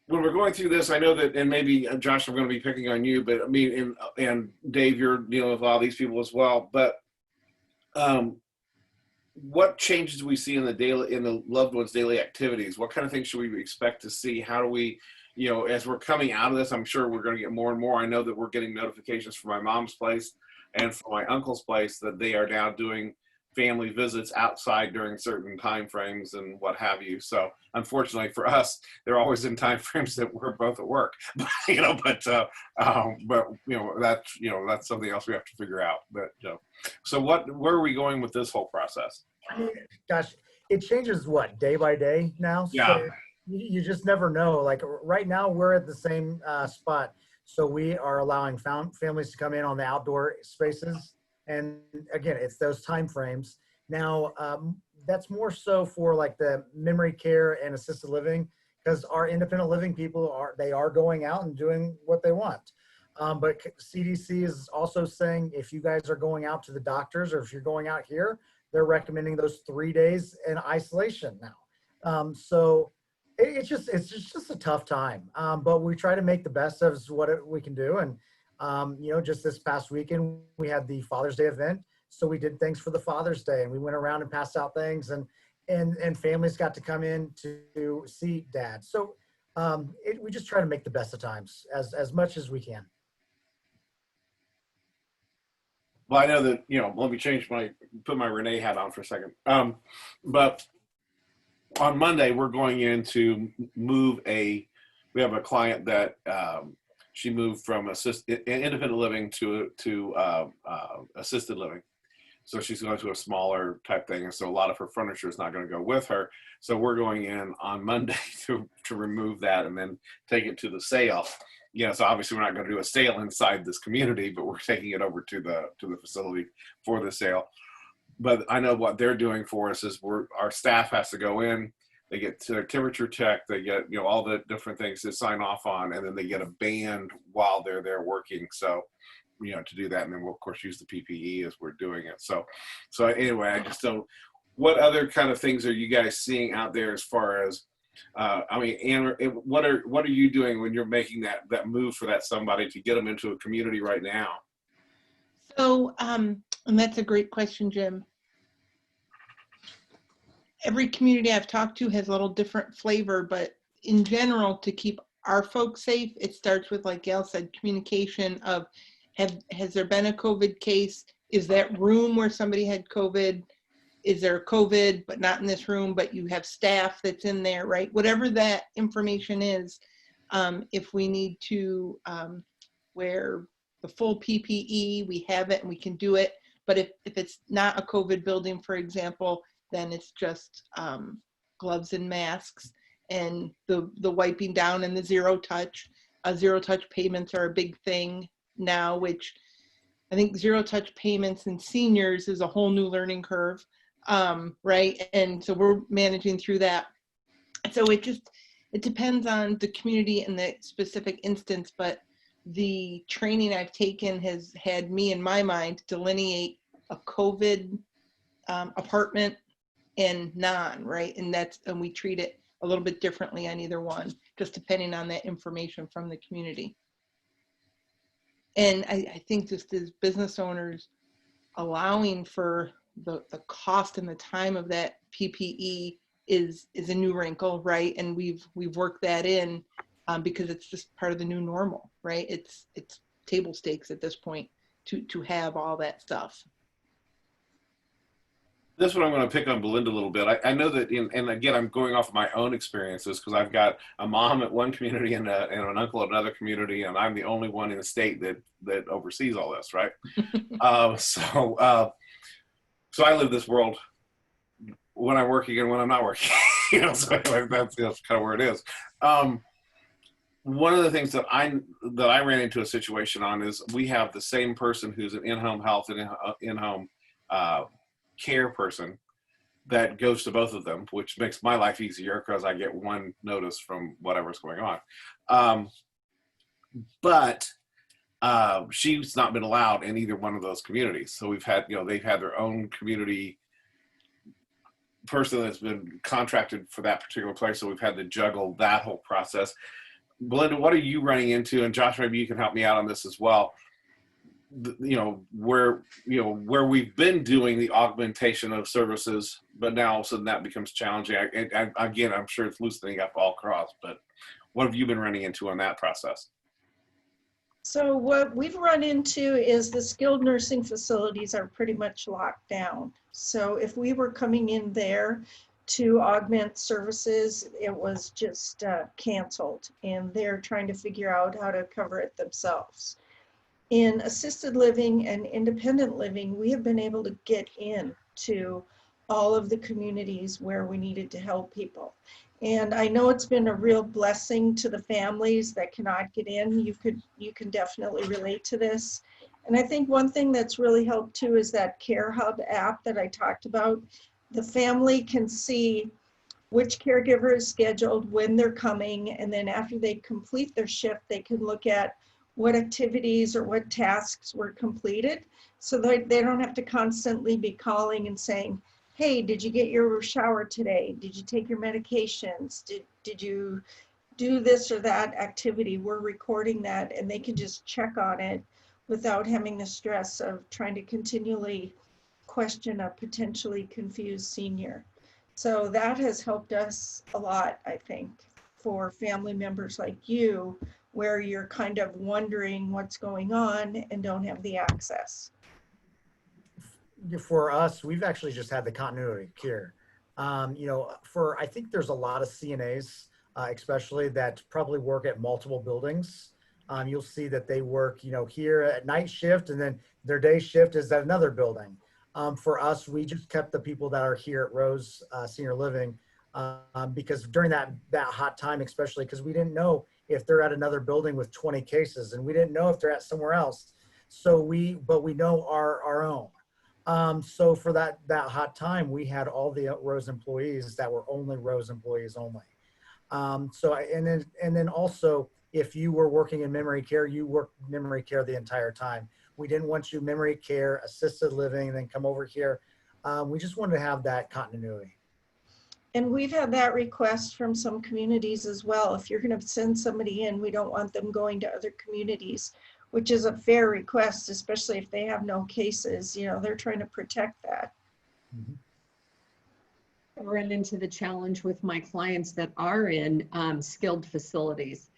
Speaker 1: when we're going through this, I know that, and maybe Josh, I'm going to be picking on you, but I mean, and Dave, you're dealing with a lot of these people as well. But what changes do we see in the loved ones' daily activities? What kind of things should we expect to see? How do we, you know, as we're coming out of this, I'm sure we're going to get more and more. I know that we're getting notifications from my mom's place and from my uncle's place that they are now doing family visits outside during certain time frames and what have you. So unfortunately for us, they're always in time frames that we're both at work. You know, but you know, that's something else we have to figure out. But so where are we going with this whole process?
Speaker 7: Gosh, it changes what, day by day now?
Speaker 1: Yeah.
Speaker 7: So you just never know. Like right now we're at the same spot. So we are allowing families to come in on the outdoor spaces. And again, it's those time frames. Now, that's more so for like the memory care and assisted living, because our independent living people are going out and doing what they want. But CDC is also saying, if you guys are going out to the doctors, or if you're going out here, they're recommending those 3 days in isolation now. So it's just a tough time. But we try to make the best of what we can do. And you know, just this past weekend, we had the Father's Day event. So we did things for the Father's Day, and we went around and passed out things, and families got to come in to see Dad. So we just try to make the best of times as much as we can.
Speaker 1: Well, I know that, you know, let me put my Renee hat on for a second. But on Monday, we're going in to we have a client that she moved from independent living to assisted living. So she's going to a smaller type thing. And so a lot of her furniture is not going to go with her. So we're going in on Monday to remove that and then take it to the sale. You know, so obviously we're not going to do a sale inside this community, but we're taking it over to the facility for the sale. But I know what they're doing for us is our staff has to go in, they get their temperature checked, they get, you know, all the different things to sign off on, and then they get a band while they're there working. So, you know, to do that, and then we'll of course use the PPE as we're doing it. So anyway, I just don't. What other kind of things are you guys seeing out there as far as? I mean, Anne, what are you doing when you're making that move for that somebody to get them into a community right now?
Speaker 6: So, and that's a great question, Jim. Every community I've talked to has a little different flavor, but in general, to keep our folks safe, it starts with, like Gail said, communication of, has there been a COVID case? Is that room where somebody had COVID? Is there COVID, but not in this room, but you have staff that's in there, right? Whatever that information is, if we need to wear the full PPE, we have it and we can do it. But if it's not a COVID building, for example, then it's just gloves and masks, and the wiping down and the zero touch. Zero touch payments are a big thing now, which I think zero touch payments in seniors is a whole new learning curve, right? And so we're managing through that. So it depends on the community and the specific instance, but the training I've taken has had me, in my mind, delineate a COVID apartment and non, right? And we treat it a little bit differently on either one, just depending on that information from the community. And I think just as business owners, allowing for the cost and the time of that PPE is a new wrinkle, right? And we've worked that in because it's just part of the new normal, right? It's table stakes at this point to have all that stuff.
Speaker 1: This one I'm going to pick on Belinda a little bit. I know that, and again, I'm going off of my own experiences because I've got a mom at one community and an uncle at another community, and I'm the only one in the state that oversees all this, right? So I live this world when I'm working and when I'm not working. So anyway, that's kind of where it is. One of the things that I ran into a situation on is we have the same person who's an in-home health and in-home care person that goes to both of them, which makes my life easier because I get one notice from whatever's going on. But she's not been allowed in either one of those communities. So we've had, they've had their own community person that's been contracted for that particular place. So we've had to juggle that whole process. Belinda, what are you running into? And Josh, maybe you can help me out on this as well. Where we've been doing the augmentation of services, but now all of a sudden that becomes challenging. Again, I'm sure it's loosening up all across, but what have you been running into on that process?
Speaker 2: So what we've run into is the skilled nursing facilities are pretty much locked down. So if we were coming in there to augment services, it was just canceled, and they're trying to figure out how to cover it themselves. In assisted living and independent living, we have been able to get into all of the communities where we needed to help people. And I know it's been a real blessing to the families that cannot get in. You can definitely relate to this. And I think one thing that's really helped too is that Care Hub app that I talked about. The family can see which caregiver is scheduled, when they're coming, and then after they complete their shift, they can look at what activities or what tasks were completed, so that they don't have to constantly be calling and saying, hey, did you get your shower today? Did you take your medications? Did you do this or that activity? We're recording that, and they can just check on it without having the stress of trying to continually question a potentially confused senior. So that has helped us a lot, I think, for family members like you, where you're kind of wondering what's going on and don't have the access.
Speaker 7: For us, we've actually just had the continuity of care. I think there's a lot of CNAs, especially that probably work at multiple buildings. You'll see that they work, here at night shift, and then their day shift is at another building. For us, we just kept the people that are here at Rose Senior Living because during that hot time, especially because we didn't know if they're at another building with 20 cases, and we didn't know if they're at somewhere else. But we know our own. So for that hot time, we had all the Rose employees that were only Rose employees only. And then also, if you were working in memory care, you worked memory care the entire time. We didn't want you memory care, assisted living, and then come over here. We just wanted to have that continuity.
Speaker 2: And we've had that request from some communities as well. If you're going to send somebody in, we don't want them going to other communities, which is a fair request, especially if they have no cases. They're trying to protect that.
Speaker 7: Mm-hmm.
Speaker 4: I run into the challenge with my clients that are in skilled facilities.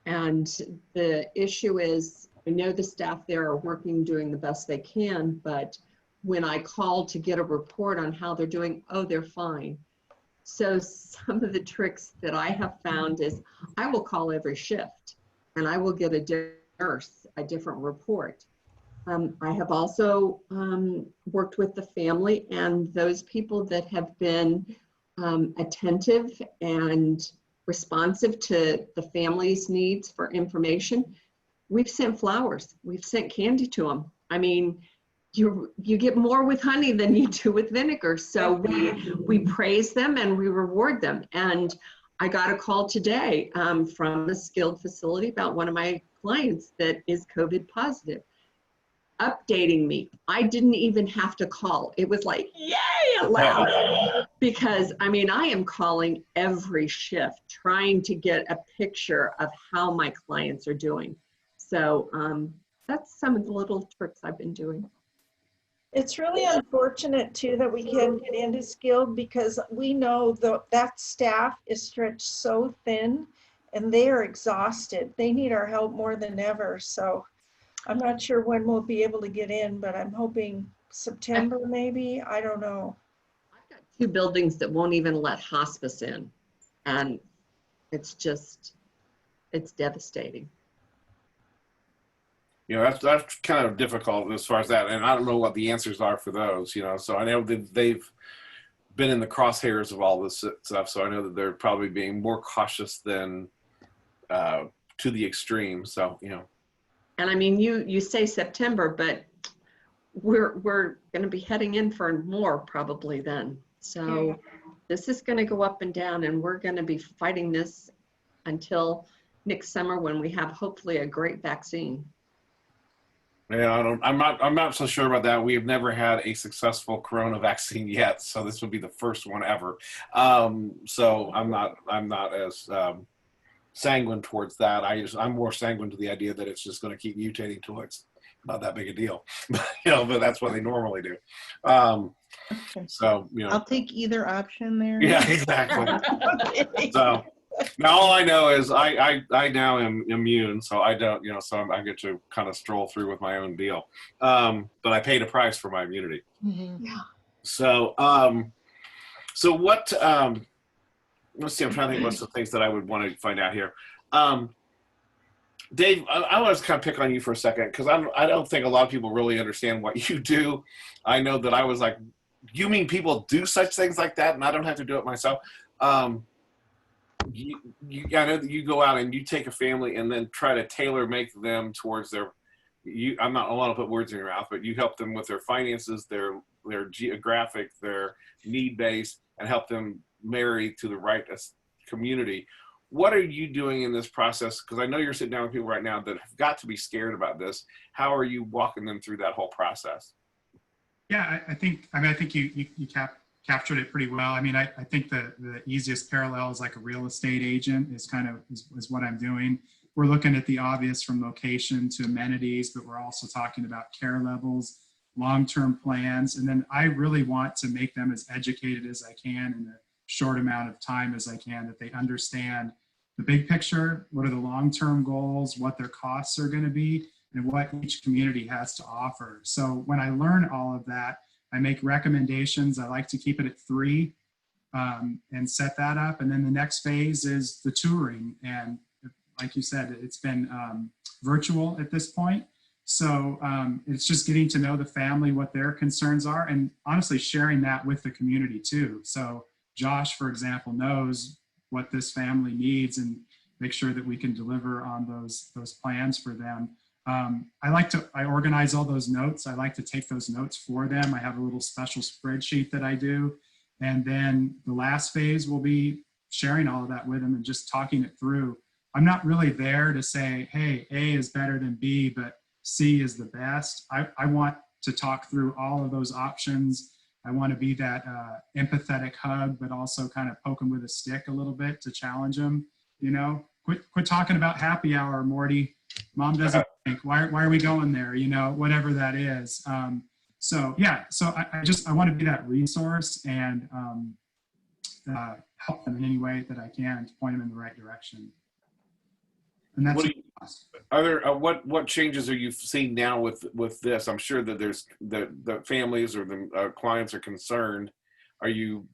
Speaker 4: And the issue is, I know the staff there are working, doing the best they can, but when I call to get a report on how they're doing, oh, they're fine. So some of the tricks that I have found is I will call every shift and I will get a different nurse, a different report. I have also worked with the family and those people that have been attentive and responsive to the family's needs for information. We've sent flowers, we've sent candy to them. I mean, you get more with honey than you do with vinegar. So we praise them and we reward them. And I got a call today from a skilled facility about one of my clients that is COVID positive, updating me. I didn't even have to call. It was like, yay, loud. Because I mean, I am calling every shift, trying to get a picture of how my clients are doing. So that's some of the little tricks I've been doing.
Speaker 2: It's really unfortunate too that we can't get into skilled because we know that staff is stretched so thin and they are exhausted. They need our help more than ever. So I'm not sure when we'll be able to get in, but I'm hoping September maybe. I don't know.
Speaker 4: I've got 2 buildings that won't even let hospice in. And it's devastating.
Speaker 1: You know, that's kind of difficult as far as that, and I don't know what the answers are for those. You know, so I know that they've been in the crosshairs of all this stuff, so I know that they're probably being more cautious than to the extreme. So, you know.
Speaker 4: And I mean, you say September, but we're going to be heading in for more probably then. So this is going to go up and down, and we're going to be fighting this until next summer when we have hopefully a great vaccine.
Speaker 1: Yeah, I'm not so sure about that. We have never had a successful corona vaccine yet, so this would be the first one ever. So I'm not as sanguine towards that. I'm more sanguine to the idea that it's just going to keep mutating till it's not that big a deal. But that's what they normally do.
Speaker 6: Okay.
Speaker 1: So, you know.
Speaker 6: I'll take either option there.
Speaker 1: Yeah, exactly. So now all I know is I now am immune, so I don't, so I get to kind of stroll through with my own deal. But I paid a price for my immunity.
Speaker 6: Mm-hmm.
Speaker 2: Yeah.
Speaker 1: So, so what, let's see, I'm trying to think what's the things that I would want to find out here. Dave, I want to kind of pick on you for a second, because I don't think a lot of people really understand what you do. I know that I was like, you mean people do such things like that and I don't have to do it myself? I know that you go out and you take a family and then try to tailor make them towards their, I don't want to put words in your mouth, but you help them with their finances, their geographic, their need base, and help them marry to the right community. What are you doing in this process? Because I know you're sitting down with people right now that have got to be scared about this. How are you walking them through that whole process?
Speaker 3: Yeah, I think you captured it pretty well. I mean, I think the easiest parallel is like a real estate agent is what I'm doing. We're looking at the obvious from location to amenities, but we're also talking about care levels, long-term plans. And then I really want to make them as educated as I can in a short amount of time as I can, that they understand the big picture, what are the long-term goals, what their costs are going to be, and what each community has to offer. So when I learn all of that, I make recommendations. I like to keep it at 3 and set that up. And then the next phase is the touring. And like you said, it's been virtual at this point. So it's just getting to know the family, what their concerns are, and honestly sharing that with the community too. So Josh, for example, knows what this family needs and make sure that we can deliver on those plans for them. I organize all those notes. I like to take those notes for them. I have a little special spreadsheet that I do. And then the last phase will be sharing all of that with them and just talking it through. I'm not really there to say, hey, A is better than B, but C is the best. I want to talk through all of those options. I want to be that empathetic hug, but also kind of poke them with a stick a little bit to challenge them. Quit talking about happy hour, Morty. Mom doesn't think. Why are we going there? Whatever that is. So I want to be that resource and help them in any way that I can to point them in the right direction. And that's
Speaker 1: what changes are you seeing now with this? I'm sure that there's the families or the clients are concerned. Are you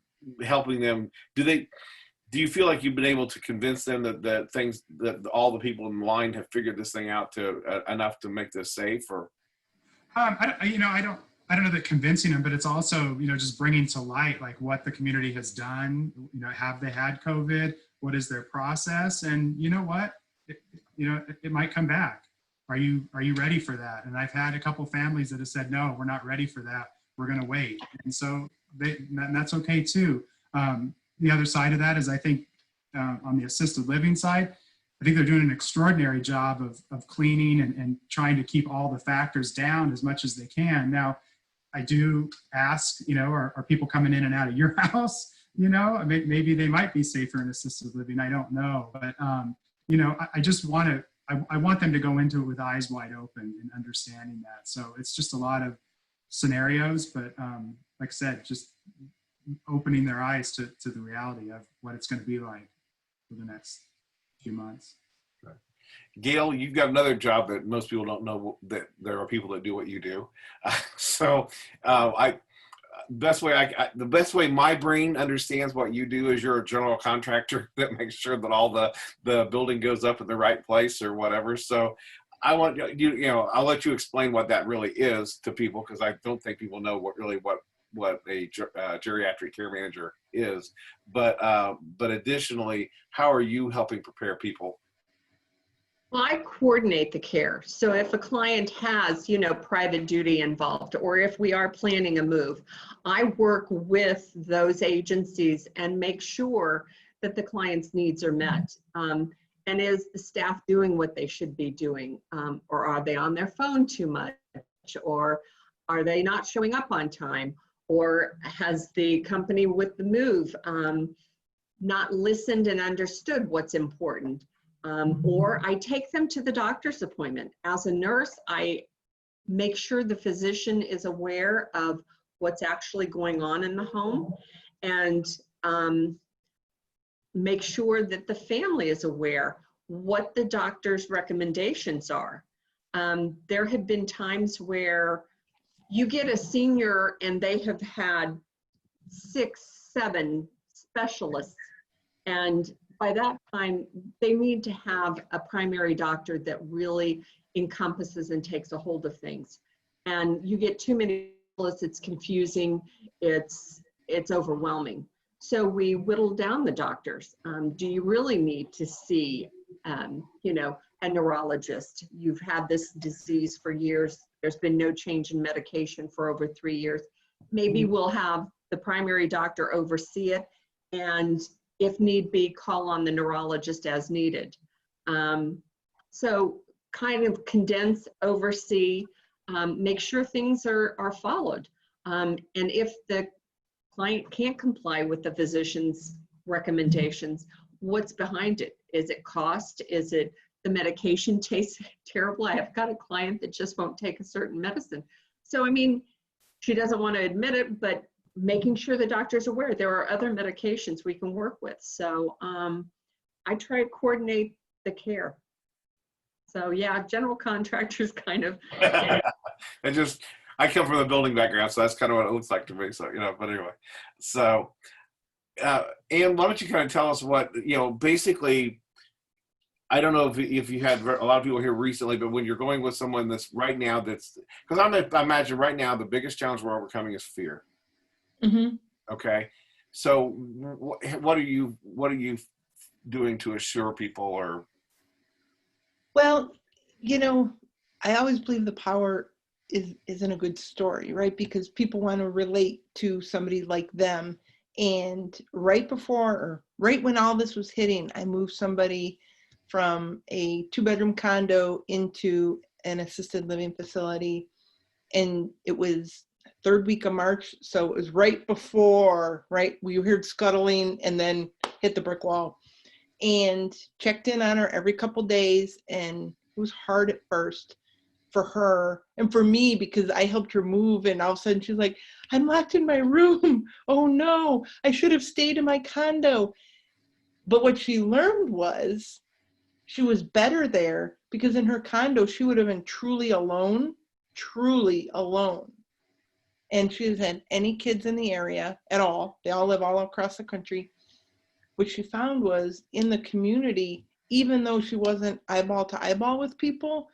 Speaker 1: helping them? Do you feel like you've been able to convince them that all the people in line have figured this thing out enough to make this safe? Or
Speaker 3: I don't know that convincing them, but it's also just bringing to light like what the community has done. Have they had COVID? What is their process? And you know what? It might come back. Are you ready for that? And I've had a couple families that have said, no, we're not ready for that. We're going to wait. And so that's okay too. The other side of that is I think on the assisted living side, I think they're doing an extraordinary job of cleaning and trying to keep all the factors down as much as they can. Now, I do ask, are people coming in and out of your house? Maybe they might be safer in assisted living. I don't know. But, I just I want them to go into it with eyes wide open and understanding that. So it's just a lot of scenarios, but like I said, just opening their eyes to the reality of what it's going to be like for the next few months.
Speaker 1: Gail, you've got another job that most people don't know, that there are people that do what you do. The best way my brain understands what you do is you're a general contractor that makes sure that all the building goes up in the right place or whatever. So I want you know, I'll let you explain what that really is to people, because I don't think people know what a geriatric care manager is. But additionally, how are you helping prepare people?
Speaker 4: Well, I coordinate the care. So if a client has, private duty involved, or if we are planning a move, I work with those agencies and make sure that the client's needs are met. And is the staff doing what they should be doing? Or are they on their phone too much? Or are they not showing up on time? Or has the company with the move not listened and understood what's important? Or I take them to the doctor's appointment. As a nurse, I make sure the physician is aware of what's actually going on in the home, and make sure that the family is aware what the doctor's recommendations are. There have been times where you get a senior and they have had 6, 7 specialists, and by that time, they need to have a primary doctor that really encompasses and takes a hold of things. And you get too many specialists, it's confusing, it's overwhelming. So we whittle down the doctors. Do you really need to see, a neurologist? You've had this disease for years. There's been no change in medication for over 3 years. Maybe we'll have the primary doctor oversee it, and if need be, call on the neurologist as needed. So kind of condense, oversee, make sure things are followed. And if the client can't comply with the physician's recommendations, what's behind it? Is it cost? Is it the medication tastes terrible? I have got a client that just won't take a certain medicine. So, she doesn't want to admit it, but making sure the doctor's aware there are other medications we can work with. So I try to coordinate the care. So yeah, general contractors kind of.
Speaker 1: I come from the building background, so that's kind of what it looks like to me. So, but anyway, so, Anne, why don't you kind of tell us what, basically, I don't know if you had a lot of people here recently, but when you're going with someone that's right now, because I imagine right now the biggest challenge we're overcoming is fear.
Speaker 6: Mm-hmm.
Speaker 1: Okay. So what are you doing to assure people, or?
Speaker 6: Well, I always believe the power is in a good story, right? Because people want to relate to somebody like them. And right when all this was hitting, I moved somebody from a 2-bedroom condo into an assisted living facility. And it was 3rd week of March. So it was right before, we heard scuttling and then hit the brick wall, and checked in on her every couple days. And it was hard at first for her and for me, because I helped her move, and all of a sudden she's like, I'm locked in my room. Oh no, I should have stayed in my condo. But what she learned was she was better there, because in her condo, she would have been truly alone. And she hasn't had any kids in the area at all. They all live all across the country. What she found was, in the community, even though she wasn't eyeball to eyeball with people,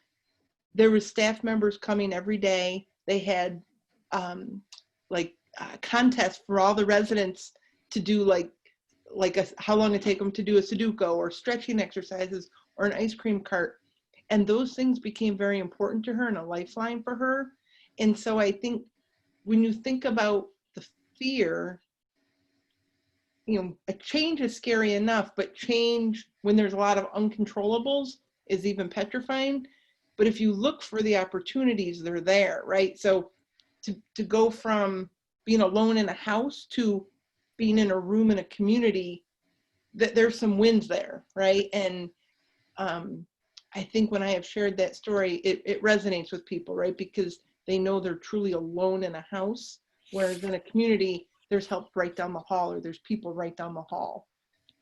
Speaker 6: there was staff members coming every day. They had contests for all the residents to do how long it take them to do a Sudoku or stretching exercises or an ice cream cart. And those things became very important to her and a lifeline for her. And so I think when you think about the fear, a change is scary enough, but change when there's a lot of uncontrollables is even petrifying. But if you look for the opportunities, they're there, right? So to go from being alone in a house to being in a room in a community, there's some wins there, right? And I think when I have shared that story, it resonates with people, right? Because they know they're truly alone in a house, whereas in a community, there's help right down the hall, or there's people right down the hall.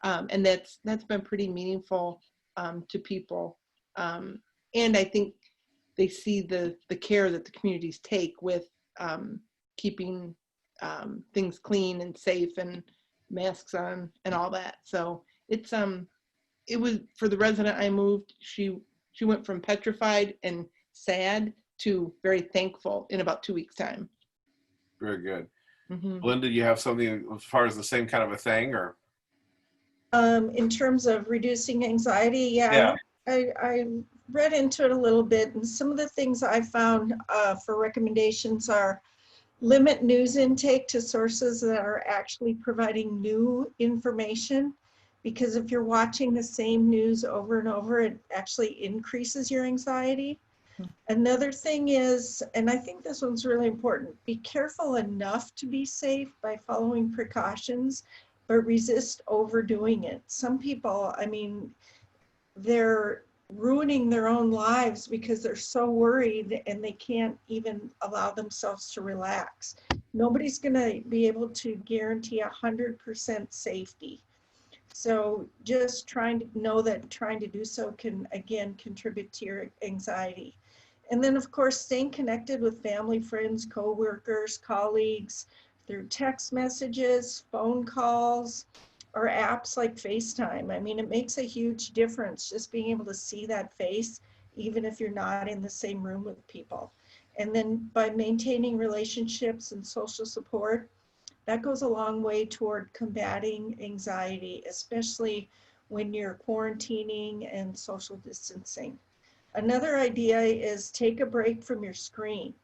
Speaker 6: And that's been pretty meaningful to people. And I think they see the care that the communities take with keeping things clean and safe and masks on and all that. So it's it was, for the resident I moved, she went from petrified and sad to very thankful in about 2 weeks time.
Speaker 1: Very good.
Speaker 6: Mm-hmm.
Speaker 1: Linda, you have something as far as the same kind of a thing, or?
Speaker 2: In terms of reducing anxiety, yeah. I read into it a little bit, and some of the things I found for recommendations are limit news intake to sources that are actually providing new information, because if you're watching the same news over and over, it actually increases your anxiety. Another thing is, and I think this one's really important, be careful enough to be safe by following precautions, but resist overdoing it. Some people, I mean, they're ruining their own lives because they're so worried and they can't even allow themselves to relax. Nobody's going to be able to guarantee 100% safety. So just trying to know that trying to do so can, again, contribute to your anxiety. And then, of course, staying connected with family, friends, coworkers, colleagues through text messages, phone calls, or apps like FaceTime. I mean, it makes a huge difference just being able to see that face, even if you're not in the same room with people. And then by maintaining relationships and social support, that goes a long way toward combating anxiety, especially when you're quarantining and social distancing. Another idea is take a break from your screen.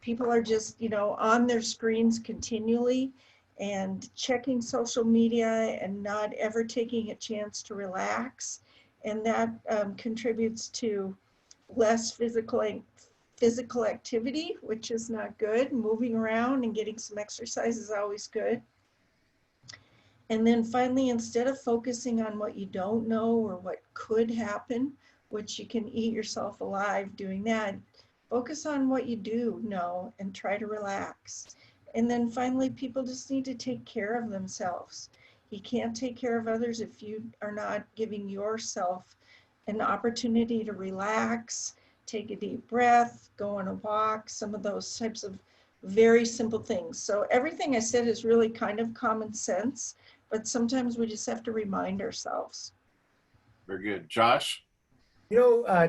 Speaker 2: People are just, on their screens continually and checking social media and not ever taking a chance to relax. And that contributes to less physical activity, which is not good. Moving around and getting some exercise is always good. And then finally, instead of focusing on what you don't know or what could happen, which you can eat yourself alive doing that, focus on what you do know and try to relax. And then finally, people just need to take care of themselves. You can't take care of others if you are not giving yourself an opportunity to relax, take a deep breath, go on a walk, some of those types of very simple things. So everything I said is really kind of common sense, but sometimes we just have to remind ourselves.
Speaker 1: Very good. Josh?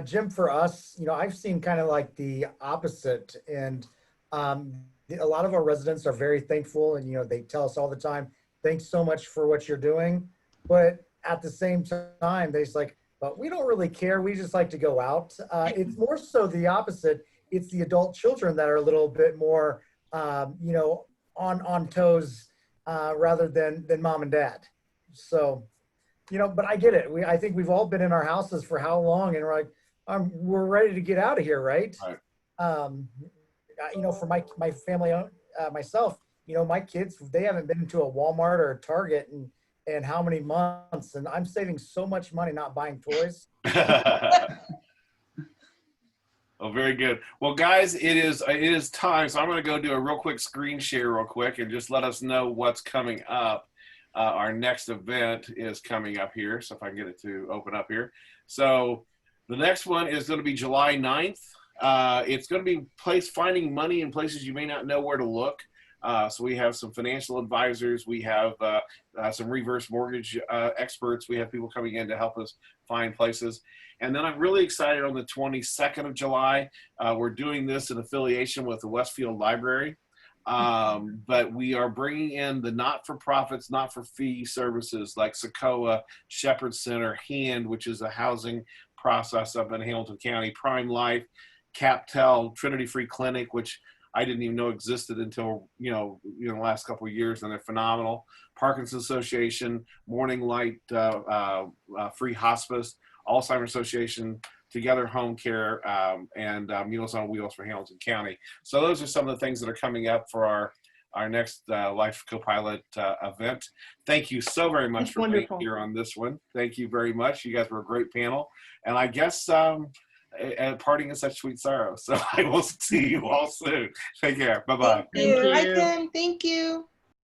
Speaker 7: Jim, for us, I've seen kind of like the opposite, and a lot of our residents are very thankful, and they tell us all the time, thanks so much for what you're doing. But at the same time, they're just like, but we don't really care. We just like to go out. It's more so the opposite. It's the adult children that are a little bit more, on toes rather than mom and dad. So, but I get it. I think we've all been in our houses for how long, and we're like, we're ready to get out of here, right?
Speaker 1: Right.
Speaker 7: For my family, myself, my kids, they haven't been to a Walmart or a Target and how many months, and I'm saving so much money not buying toys.
Speaker 1: Oh, very good. Well, guys, it is time. So I'm going to go do a real quick screen share real quick and just let us know what's coming up. Our next event is coming up here. So if I can get it to open up here. So the next one is going to be July 9th. It's going to be finding money in places you may not know where to look. So we have some financial advisors. We have some reverse mortgage experts. We have people coming in to help us find places. And then I'm really excited on the 22nd of July. We're doing this in affiliation with the Westfield Library. But we are bringing in the not-for-profits, not-for-fee services like Socoa, Shepherd Center, HAND, which is a housing process up in Hamilton County, Prime Life, CapTel, Trinity Free Clinic, which I didn't even know existed until, the last couple of years, and they're phenomenal. Parkinson's Association, Morning Light, Free Hospice, Alzheimer's Association, Together Home Care, and Meals on Wheels for Hamilton County. So those are some of the things that are coming up for our next Life Co-Pilot event. Thank you so very much for being here on this one. Thank you very much. You guys were a great panel. And I guess and parting is such sweet sorrow. So I will see you all soon. Take care. Bye-bye.
Speaker 4: Thank
Speaker 6: Hi,
Speaker 4: you.
Speaker 6: Tim. Thank you.